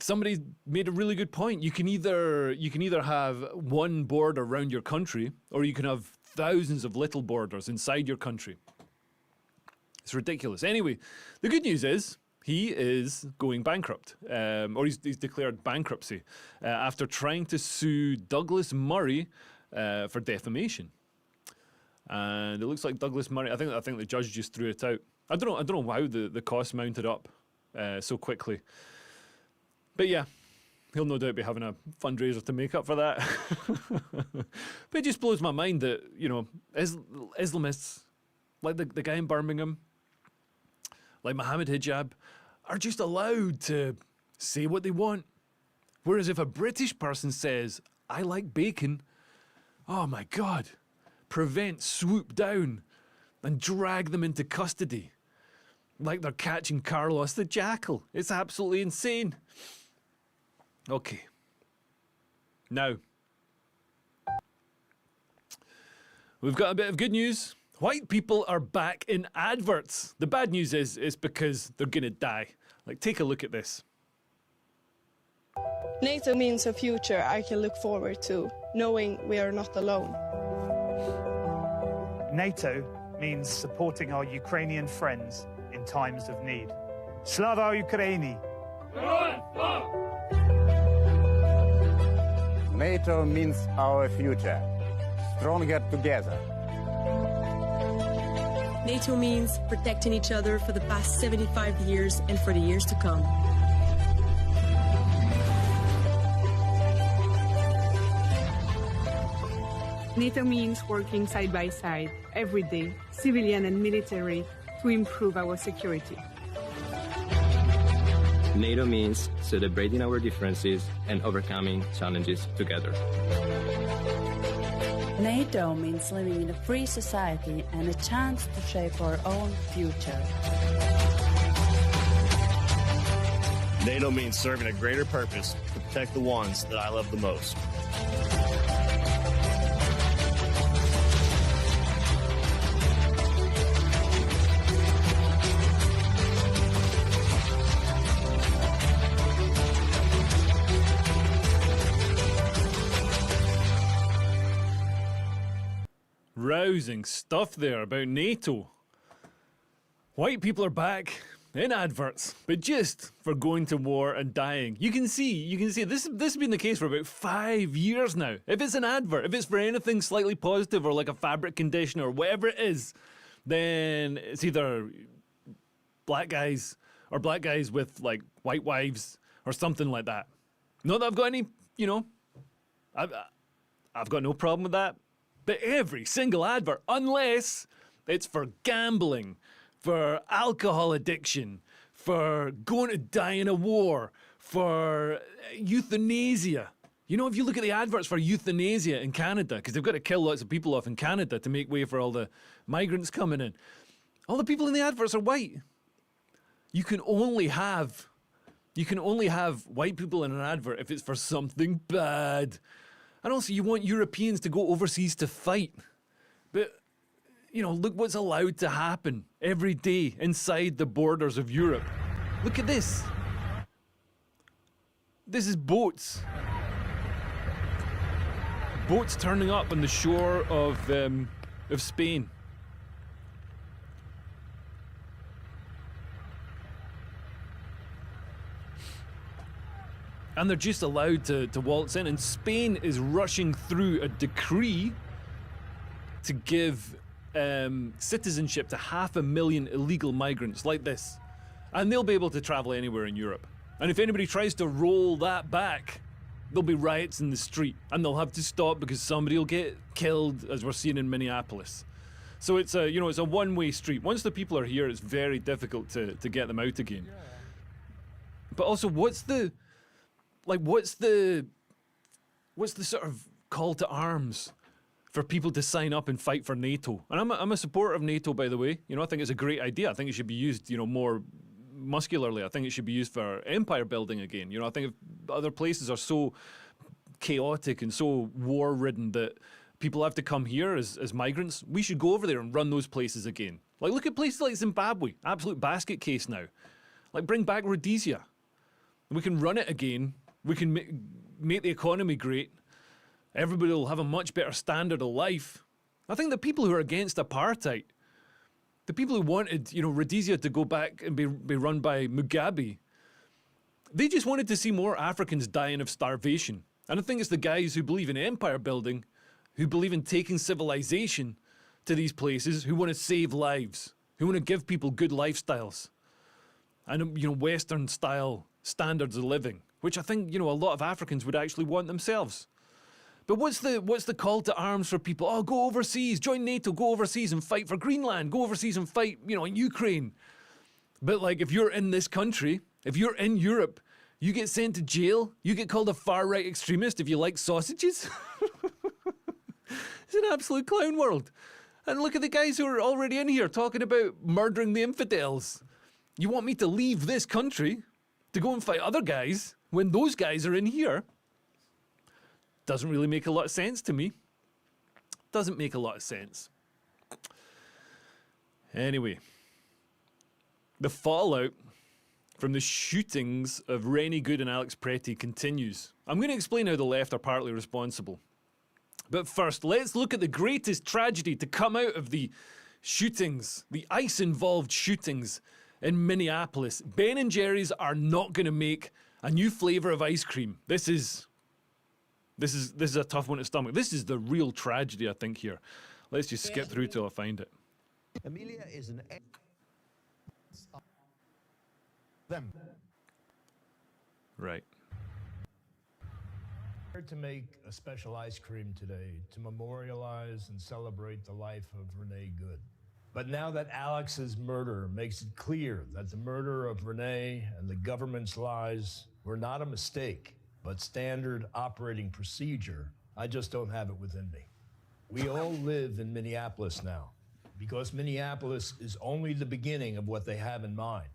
Somebody made a really good point. You can either have one border around your country, or you can have thousands of little borders inside your country. It's ridiculous. Anyway, the good news is he is going bankrupt, or he's declared bankruptcy after trying to sue Douglas Murray for defamation. And it looks like Douglas Murray. I think the judge just threw it out. I don't know how the cost mounted up so quickly. But yeah, he'll no doubt be having a fundraiser to make up for that. But it just blows my mind that, you know, Islamists, like the guy in Birmingham, like Mohammed Hijab, are just allowed to say what they want. Whereas if a British person says, I like bacon, oh my God, prevent, swoop down and drag them into custody like they're catching Carlos the Jackal. It's absolutely insane. Okay. Now, we've got a bit of good news. White people are back in adverts. The bad news is it's because they're gonna die. Like, take a look at this. NATO means a future I can look forward to, knowing we are not alone. NATO means supporting our Ukrainian friends in times of need. Slava Ukraini! NATO means our future, stronger together. NATO means protecting each other for the past 75 years and for the years to come. NATO means working side by side, every day, civilian and military, to improve our security. NATO means celebrating our differences and overcoming challenges together. NATO means living in a free society and a chance to shape our own future. NATO means serving a greater purpose to protect the ones that I love the most. Rousing stuff there about NATO. White people are back in adverts, but just for going to war and dying. You can see this has been the case for about 5 years now. If it's an advert, if it's for anything slightly positive or like a fabric conditioner or whatever it is, then it's either black guys with like white wives or something like that. Not that I've got any, you know, I've got no problem with that. But every single advert, unless it's for gambling, for alcohol addiction, for going to die in a war, for euthanasia. You know, if you look at the adverts for euthanasia in Canada, because they've got to kill lots of people off in Canada to make way for all the migrants coming in, all the people in the adverts are white. You can only have white people in an advert if it's for something bad. And also, you want Europeans to go overseas to fight. But, you know, look what's allowed to happen every day inside the borders of Europe. Look at this. This is boats. Boats turning up on the shore of of Spain. And they're just allowed to waltz in. And Spain is rushing through a decree to give citizenship to 500,000 illegal migrants like this. And they'll be able to travel anywhere in Europe. And if anybody tries to roll that back, there'll be riots in the street. And they'll have to stop because somebody will get killed, as we're seeing in Minneapolis. So it's a, it's a one-way street. Once the people are here, it's very difficult to get them out again. But also, what's the sort of call to arms for people to sign up and fight for NATO? And I'm a supporter of NATO, by the way. I think it's a great idea. I think it should be used, more muscularly. I think it should be used for empire building again. I think if other places are so chaotic and so war-ridden that people have to come here as migrants, we should go over there and run those places again. Like, look at places like Zimbabwe, absolute basket case now. Like, bring back Rhodesia. We can run it again. We can make the economy great. Everybody will have a much better standard of life. I think the people who are against apartheid, the people who wanted, Rhodesia to go back and be run by Mugabe, they just wanted to see more Africans dying of starvation. And I think it's the guys who believe in empire building, who believe in taking civilization to these places, who want to save lives, who want to give people good lifestyles and, Western-style standards of living, which I think, a lot of Africans would actually want themselves. But what's the call to arms for people? Oh, go overseas, join NATO, go overseas and fight for Greenland, go overseas and fight, in Ukraine. But like, if you're in this country, if you're in Europe, you get sent to jail, you get called a far-right extremist if you like sausages. It's an absolute clown world. And look at the guys who are already in here talking about murdering the infidels. You want me to leave this country to go and fight other guys when those guys are in here? Doesn't really make a lot of sense to me. Doesn't make a lot of sense. Anyway, the fallout from the shootings of Rennie Good and Alex Pretty continues. I'm going to explain how the left are partly responsible. But first, let's look at the greatest tragedy to come out of the shootings, the ICE-involved shootings in Minneapolis. Ben & Jerry's are not going to make a new flavor of ice cream. This is a tough one to stomach. This is the real tragedy, I think, here. Let's just skip through till I find it. Amelia is an... Them. Right. To make a special ice cream today to memorialize and celebrate the life of Renee Good. But now that Alex's murder makes it clear that the murder of Renee and the government's lies were not a mistake, but standard operating procedure, I just don't have it within me. We all live in Minneapolis now, because Minneapolis is only the beginning of what they have in mind.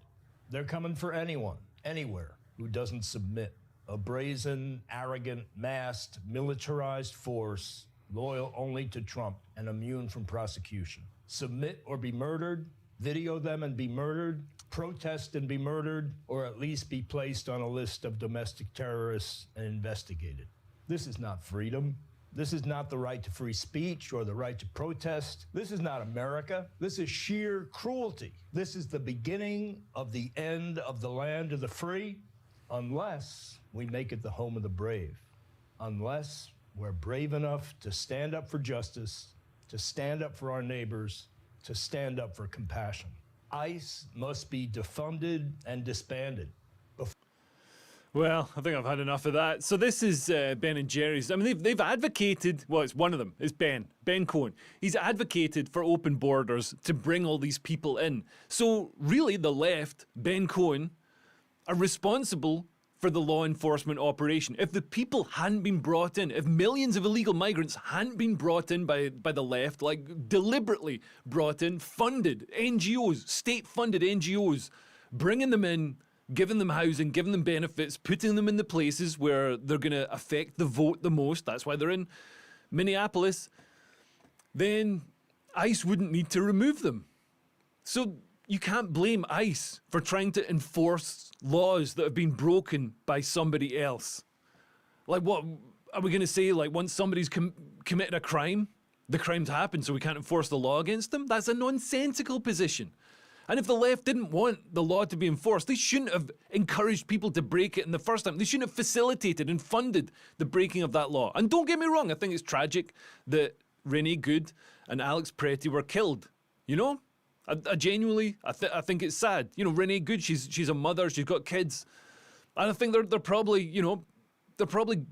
They're coming for anyone, anywhere, who doesn't submit. A brazen, arrogant, masked, militarized force, loyal only to Trump and immune from prosecution. Submit or be murdered, video them and be murdered, protest and be murdered, or at least be placed on a list of domestic terrorists and investigated. This is not freedom. This is not the right to free speech or the right to protest. This is not America. This is sheer cruelty. This is the beginning of the end of the land of the free, unless we make it the home of the brave. Unless we're brave enough to stand up for justice, to stand up for our neighbors, to stand up for compassion. ICE must be defunded and disbanded. Well, I think I've had enough of that. So this is Ben & Jerry's. I mean, they've advocated, well, it's one of them, it's Ben Cohen. He's advocated for open borders to bring all these people in. So really, the left, Ben Cohen, are responsible for the law enforcement operation. If the people hadn't been brought in, if millions of illegal migrants hadn't been brought in by the left, like deliberately brought in, funded, NGOs, state-funded NGOs, bringing them in, giving them housing, giving them benefits, putting them in the places where they're going to affect the vote the most, that's why they're in Minneapolis, then ICE wouldn't need to remove them. So you can't blame ICE for trying to enforce laws that have been broken by somebody else. Like, what are we going to say? Like, once somebody's committed a crime, the crimes happen so we can't enforce the law against them. That's a nonsensical position. And if the left didn't want the law to be enforced, they shouldn't have encouraged people to break it in the first time. They shouldn't have facilitated and funded the breaking of that law. And don't get me wrong, I think it's tragic that Renee Good and Alex Pretty were killed. You know? I genuinely, I think it's sad. You know, Renee Good, she's a mother, she's got kids. And I think they're probably, you know, they're probably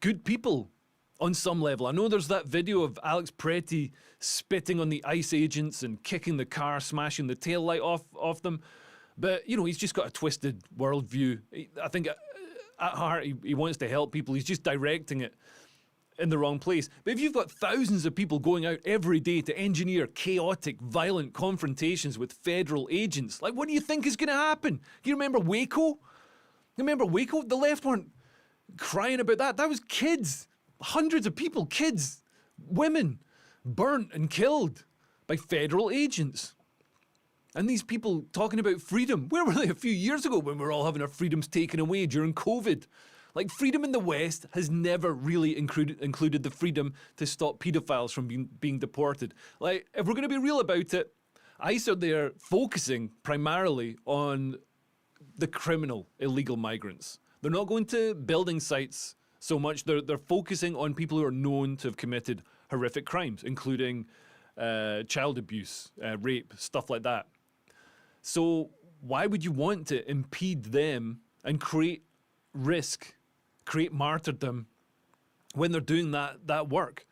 good people on some level. I know there's that video of Alex Pretty spitting on the ICE agents and kicking the car, smashing the taillight off them. But, you know, he's just got a twisted worldview. I think at heart he wants to help people. He's just directing it in the wrong place. But if you've got thousands of people going out every day to engineer chaotic, violent confrontations with federal agents, like, what do you think is going to happen? You remember Waco? You remember Waco? The left weren't crying about that. That was kids. Hundreds of people, kids, women, burnt and killed by federal agents. And these people talking about freedom, where were they a few years ago when we were all having our freedoms taken away during COVID? Like, freedom in the West has never really included the freedom to stop paedophiles from being deported. Like, if we're going to be real about it, ICE are there focusing primarily on the criminal illegal migrants. They're not going to building sites so much. They're focusing on people who are known to have committed horrific crimes, including child abuse, rape, stuff like that. So why would you want to impede them and create risk, create martyrdom when they're doing that work?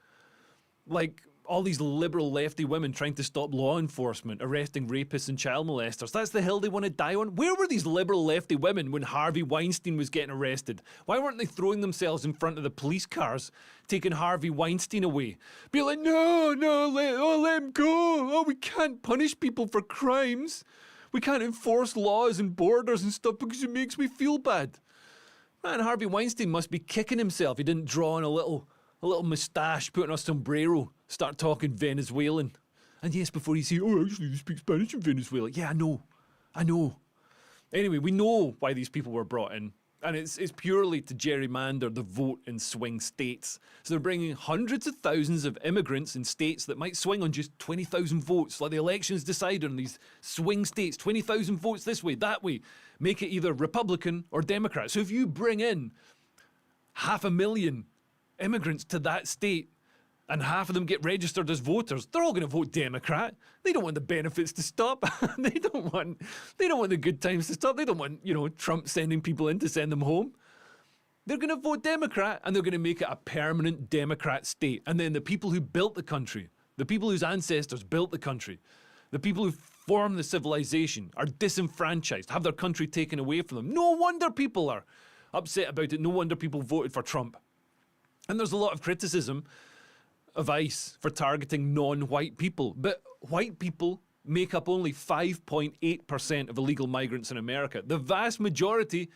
Like all these liberal lefty women trying to stop law enforcement, arresting rapists and child molesters. That's the hill they want to die on. Where were these liberal lefty women when Harvey Weinstein was getting arrested? Why weren't they throwing themselves in front of the police cars, taking Harvey Weinstein away? Be like, no, let him go. Oh, we can't punish people for crimes. We can't enforce laws and borders and stuff because it makes me feel bad. Man, Harvey Weinstein must be kicking himself. He didn't draw on a little moustache, put on a sombrero, start talking Venezuelan. And yes, before you say, oh, actually, you speak Spanish in Venezuela. Yeah, I know. Anyway, we know why these people were brought in. And it's purely to gerrymander the vote in swing states. So they're bringing hundreds of thousands of immigrants in states that might swing on just 20,000 votes, like the elections decide on these swing states, 20,000 votes this way, that way. Make it either Republican or Democrat. So if you bring in 500,000 immigrants to that state and half of them get registered as voters, they're all going to vote Democrat. They don't want the benefits to stop. They don't want the good times to stop. They don't want, Trump sending people in to send them home. They're going to vote Democrat and they're going to make it a permanent Democrat state. And then the people who built the country, the people whose ancestors built the country, the people who formed the civilization are disenfranchised, have their country taken away from them. No wonder people are upset about it. No wonder people voted for Trump. And there's a lot of criticism of ICE for targeting non-white people. But white people make up only 5.8% of illegal migrants in America. The vast majority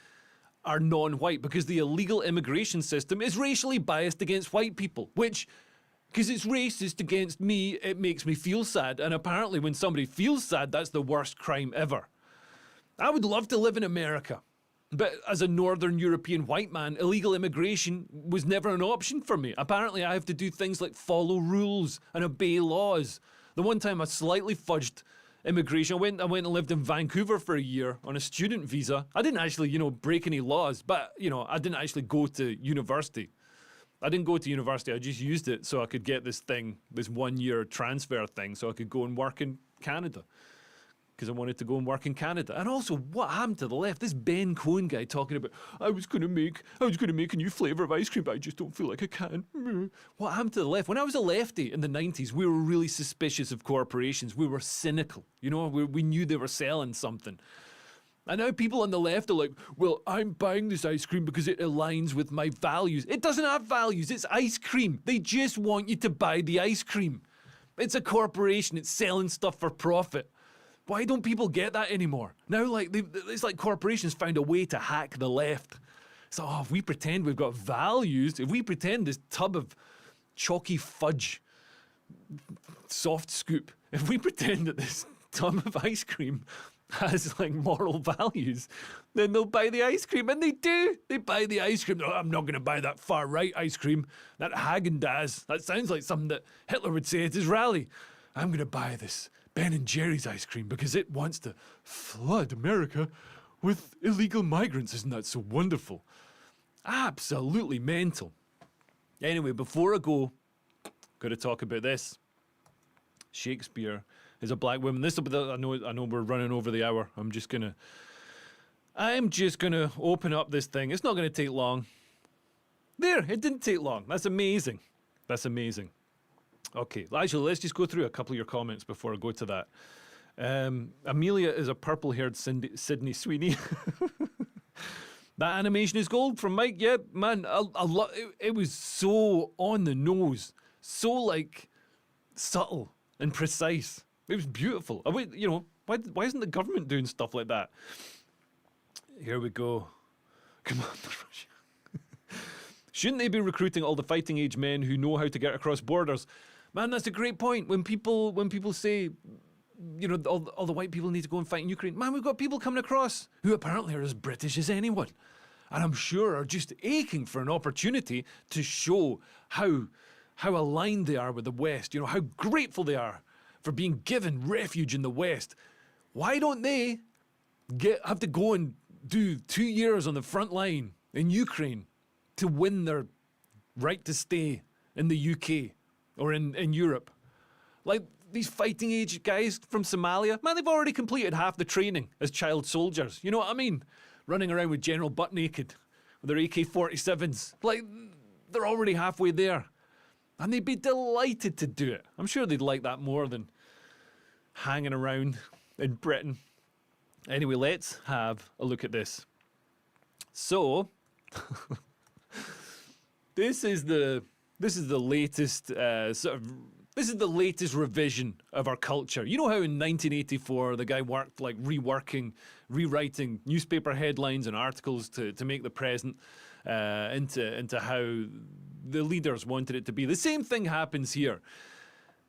are non-white because the illegal immigration system is racially biased against white people, which, because it's racist against me, it makes me feel sad. And apparently when somebody feels sad, that's the worst crime ever. I would love to live in America. But as a Northern European white man, illegal immigration was never an option for me. Apparently, I have to do things like follow rules and obey laws. The one time I slightly fudged immigration, I went and lived in Vancouver for a year on a student visa. I didn't actually, break any laws, but, I didn't actually go to university. I didn't go to university. I just used it so I could get this 1 year transfer thing so I could go and work in Canada. Because I wanted to go and work in Canada. And also, what happened to the left? This Ben Cohen guy talking about, I was going to make a new flavour of ice cream, but I just don't feel like I can. What happened to the left? When I was a lefty in the 90s, we were really suspicious of corporations. We were cynical. We knew they were selling something. And now people on the left are like, well, I'm buying this ice cream because it aligns with my values. It doesn't have values. It's ice cream. They just want you to buy the ice cream. It's a corporation. It's selling stuff for profit. Why don't people get that anymore? Now, it's like corporations found a way to hack the left. So, if we pretend we've got values, if we pretend this tub of chalky fudge, soft scoop, if we pretend that this tub of ice cream has like moral values, then they'll buy the ice cream. And they do. They buy the ice cream. Oh, I'm not going to buy that far right ice cream. That Haagen-Dazs. That sounds like something that Hitler would say at his rally. I'm going to buy this Ben and Jerry's ice cream because it wants to flood America with illegal migrants. Isn't that so wonderful? Absolutely mental. Anyway, before I go, got to talk about this. Shakespeare is a black woman. This will be I know we're running over the hour. I'm just gonna open up this thing. It's not gonna take long. There, it didn't take long. That's amazing. That's amazing. Okay, actually, let's just go through a couple of your comments before I go to that. Amelia is a purple-haired Sydney Sweeney. That animation is gold from Mike. Yeah, man, it was so on the nose, so like subtle and precise. It was beautiful. Why isn't the government doing stuff like that? Here we go. Come on, Russia. Shouldn't they be recruiting all the fighting age men who know how to get across borders? Man, that's a great point. When people say, all the white people need to go and fight in Ukraine. Man, we've got people coming across who apparently are as British as anyone. And I'm sure are just aching for an opportunity to show how aligned they are with the West, how grateful they are for being given refuge in the West. Why don't they have to go and do 2 years on the front line in Ukraine to win their right to stay in the UK or in Europe? Like these fighting age guys from Somalia, man, they've already completed half the training as child soldiers. You know what I mean? Running around with General Butt naked with their AK-47s. Like, they're already halfway there. And they'd be delighted to do it. I'm sure they'd like that more than hanging around in Britain. Anyway, let's have a look at this. So, this is the latest this is the latest revision of our culture. You know how in 1984 the guy worked like rewriting newspaper headlines and articles to make the present into how the leaders wanted it to be. The same thing happens here.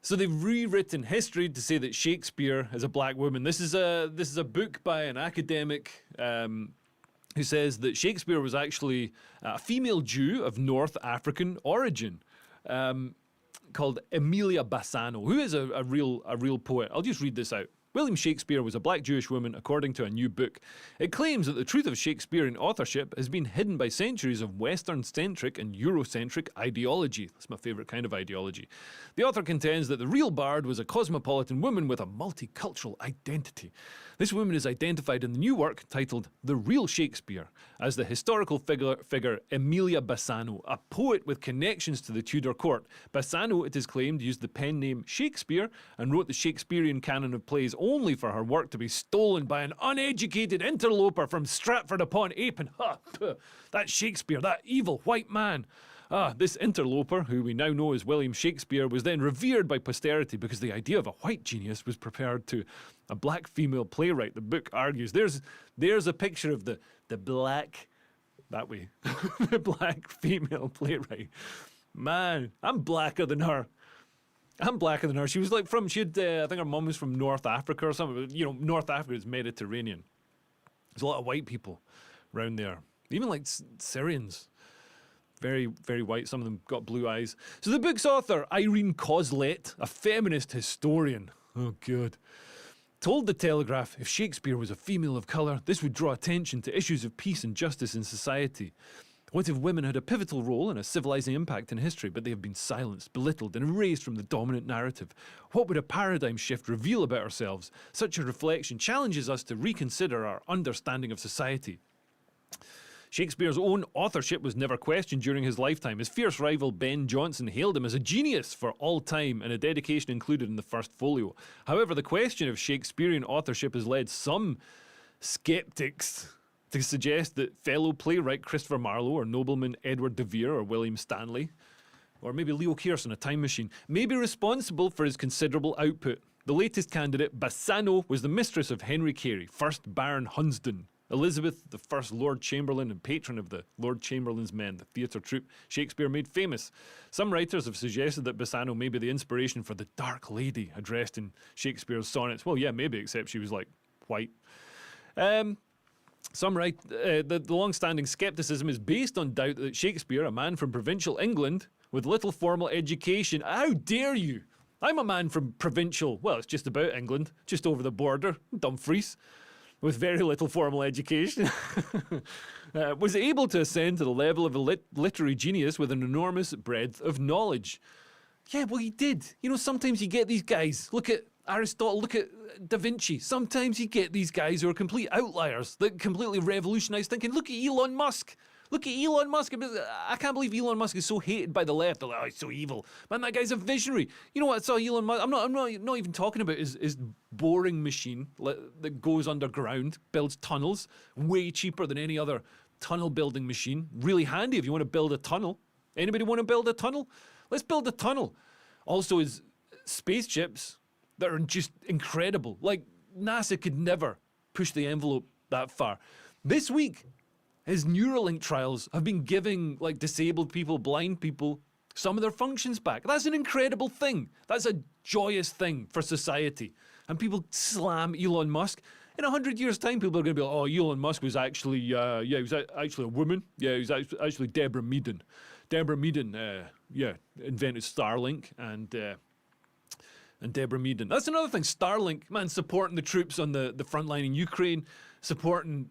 So they've rewritten history to say that Shakespeare is a black woman. This is a book by an academic who says that Shakespeare was actually a female Jew of North African origin. Called Amelia Bassano, who is a real poet. I'll just read this out. William Shakespeare was a black Jewish woman, according to a new book. It claims that the truth of Shakespearean authorship has been hidden by centuries of Western-centric and Eurocentric ideology. That's my favourite kind of ideology. The author contends that the real bard was a cosmopolitan woman with a multicultural identity. This woman is identified in the new work titled The Real Shakespeare as the historical figure Amelia Bassano, a poet with connections to the Tudor court. Bassano, it is claimed, used the pen name Shakespeare and wrote the Shakespearean canon of plays only for her work to be stolen by an uneducated interloper from Stratford-upon-Avon. That's Shakespeare, that evil white man. This interloper, who we now know as William Shakespeare, was then revered by posterity because the idea of a white genius was prepared to a black female playwright. The book argues there's a picture of the black, that way, the black female playwright. Man, I'm blacker than her. She was like I think her mum was from North Africa or something. North Africa is Mediterranean. There's a lot of white people around there. Even like Syrians. Very, very white. Some of them got blue eyes. So the book's author, Irene Coslet, a feminist historian, oh good, told The Telegraph if Shakespeare was a female of colour, this would draw attention to issues of peace and justice in society. What if women had a pivotal role and a civilising impact in history, but they have been silenced, belittled and erased from the dominant narrative? What would a paradigm shift reveal about ourselves? Such a reflection challenges us to reconsider our understanding of society. Shakespeare's own authorship was never questioned during his lifetime. His fierce rival Ben Jonson hailed him as a genius for all time, and a dedication included in the first folio. However, the question of Shakespearean authorship has led some sceptics to suggest that fellow playwright Christopher Marlowe or nobleman Edward de Vere or William Stanley, or maybe Leo Kearse in a time machine, may be responsible for his considerable output. The latest candidate, Bassano, was the mistress of Henry Carey, 1st Baron Hunsdon, Elizabeth, the 1st Lord Chamberlain and patron of the Lord Chamberlain's Men, the theatre troupe Shakespeare made famous. Some writers have suggested that Bassano may be the inspiration for the Dark Lady addressed in Shakespeare's sonnets. Well, yeah, maybe, except she was like white. Some write the long-standing scepticism is based on doubt that Shakespeare, a man from provincial England with little formal education, how dare you? I'm a man from provincial, well, it's just about England, just over the border, Dumfries, with very little formal education, was able to ascend to the level of a literary genius with an enormous breadth of knowledge. Yeah, well, he did. You know, sometimes you get these guys. Look at Aristotle, look at Da Vinci. Sometimes you get these guys who are complete outliers that completely revolutionise thinking. Look at Elon Musk. Look at Elon Musk. I can't believe Elon Musk is so hated by the left. They're like, oh, he's so evil. Man, that guy's a visionary. You know what I saw Elon Musk? I'm not even talking about his boring machine that goes underground, builds tunnels, way cheaper than any other tunnel building machine. Really handy if you want to build a tunnel. Anybody want to build a tunnel? Let's build a tunnel. Also, his spaceships that are just incredible. Like, NASA could never push the envelope that far. This week, his Neuralink trials have been giving, like, disabled people, blind people, some of their functions back. That's an incredible thing. That's a joyous thing for society. And people slam Elon Musk. In 100 years' time, people are going to be like, oh, Elon Musk was actually, he was actually a woman. Yeah, he was actually Deborah Meaden. Deborah Meaden, invented Starlink and Deborah Meaden. That's another thing. Starlink, man, supporting the troops on the front line in Ukraine, supporting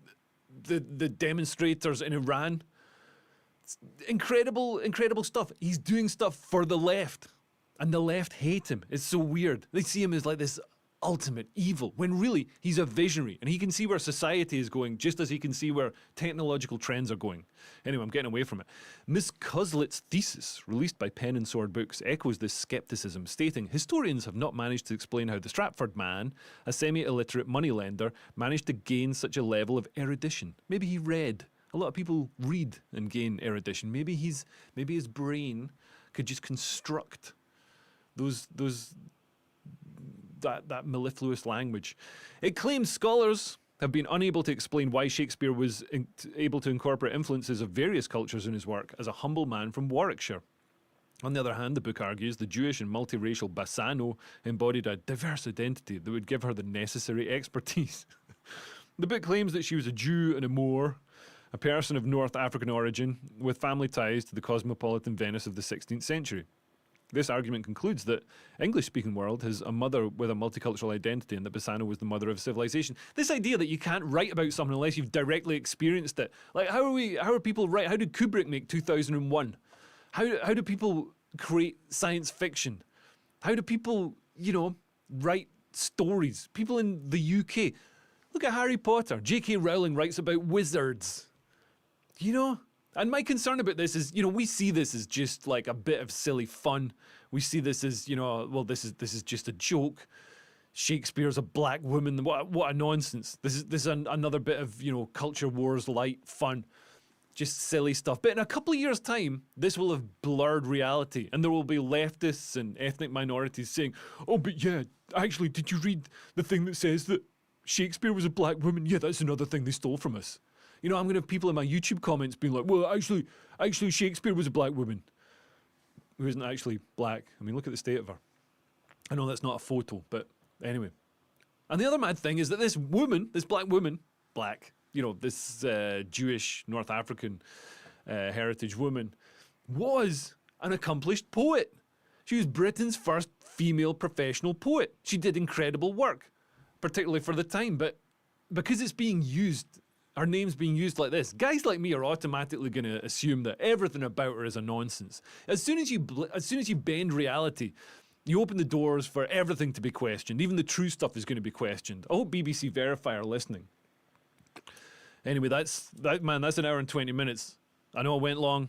the demonstrators in Iran. It's incredible stuff. He's doing stuff for the left, and the left hate him. It's so weird. They see him as like this ultimate evil, when really he's a visionary, and he can see where society is going just as he can see where technological trends are going. Anyway, I'm getting away from it. Miss Coslet's thesis, released by Pen and Sword Books, echoes this scepticism, stating, historians have not managed to explain how the Stratford man, a semi-illiterate moneylender, managed to gain such a level of erudition. Maybe he read. A lot of people read and gain erudition. Maybe his brain could just construct that mellifluous language. It claims scholars have been unable to explain why Shakespeare was able to incorporate influences of various cultures in his work as a humble man from Warwickshire. On the other hand, the book argues the Jewish and multiracial Bassano embodied a diverse identity that would give her the necessary expertise. The book claims that she was a Jew and a Moor, a person of North African origin, with family ties to the cosmopolitan Venice of the 16th century. This argument concludes that English-speaking world has a mother with a multicultural identity and that Bassano was the mother of civilization. This idea that you can't write about something unless you've directly experienced it. Like, how are people write? How did Kubrick make 2001? How do people create science fiction? How do people, write stories? People in the UK. Look at Harry Potter. J.K. Rowling writes about wizards. And my concern about this is, we see this as just like a bit of silly fun. We see this as, this is just a joke. Shakespeare's a black woman. What a nonsense. This is another bit of, culture wars light fun. Just silly stuff. But in a couple of years' time, this will have blurred reality. And there will be leftists and ethnic minorities saying, oh, but yeah, actually, did you read the thing that says that Shakespeare was a black woman? Yeah, that's another thing they stole from us. I'm going to have people in my YouTube comments being like, well, actually, Shakespeare was a black woman who isn't actually black. I mean, look at the state of her. I know that's not a photo, but anyway. And the other mad thing is that this woman, this black woman, this Jewish North African heritage woman, was an accomplished poet. She was Britain's first female professional poet. She did incredible work, particularly for the time. But because it's being used, her name's being used like this, guys like me are automatically going to assume that everything about her is a nonsense. As soon as you bend reality, you open the doors for everything to be questioned. Even the true stuff is going to be questioned. I hope BBC Verify are listening. Anyway, that's an hour and 20 minutes. I know I went long.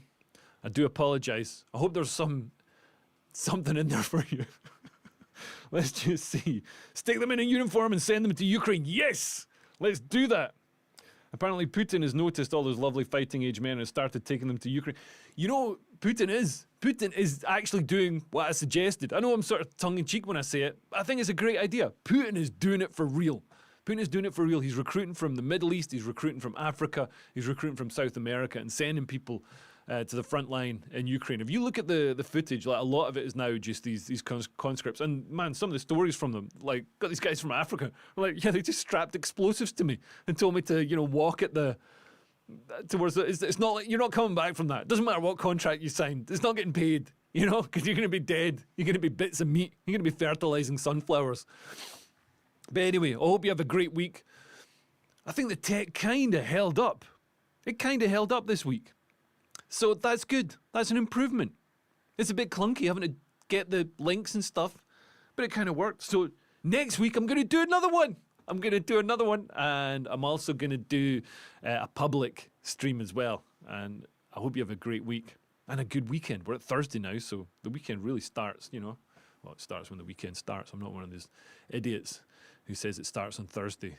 I do apologise. I hope there's something in there for you. Let's just see. Stick them in a uniform and send them to Ukraine. Yes! Let's do that. Apparently, Putin has noticed all those lovely fighting-age men and has started taking them to Ukraine. Putin is actually doing what I suggested. I know I'm sort of tongue-in-cheek when I say it, but I think it's a great idea. Putin is doing it for real. He's recruiting from the Middle East, he's recruiting from Africa, he's recruiting from South America and sending people to the front line in Ukraine. If you look at the footage, like a lot of it is now just these conscripts. And man, some of the stories from them, like got these guys from Africa, like, yeah, they just strapped explosives to me and told me to, you know, walk at the towards the, it's not like you're not coming back from that. It doesn't matter what contract you signed. It's not getting paid, you know, because you're going to be dead. You're going to be bits of meat. You're going to be fertilizing sunflowers. But anyway, I hope you have a great week. I think the tech kind of held up. It kind of held up this week. So that's good. That's an improvement. It's a bit clunky having to get the links and stuff, but it kind of worked. So next week, I'm going to do another one. And I'm also going to do a public stream as well. And I hope you have a great week and a good weekend. We're at Thursday now, so the weekend really starts, you know. Well, it starts when the weekend starts. I'm not one of those idiots who says it starts on Thursday.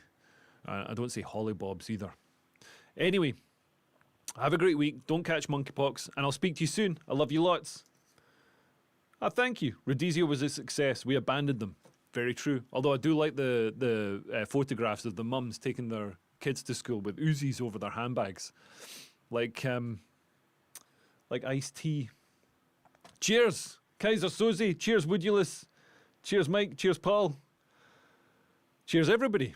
I don't say hollybobs either. Anyway, have a great week. Don't catch monkeypox, and I'll speak to you soon. I love you lots. Thank you. Rhodesia's was a success. We abandoned them. Very true. Although I do like the photographs of the mums taking their kids to school with Uzis over their handbags, like iced tea. Cheers, Kaiser Soze. Cheers, Woodulus. Cheers, Mike. Cheers, Paul. Cheers, everybody.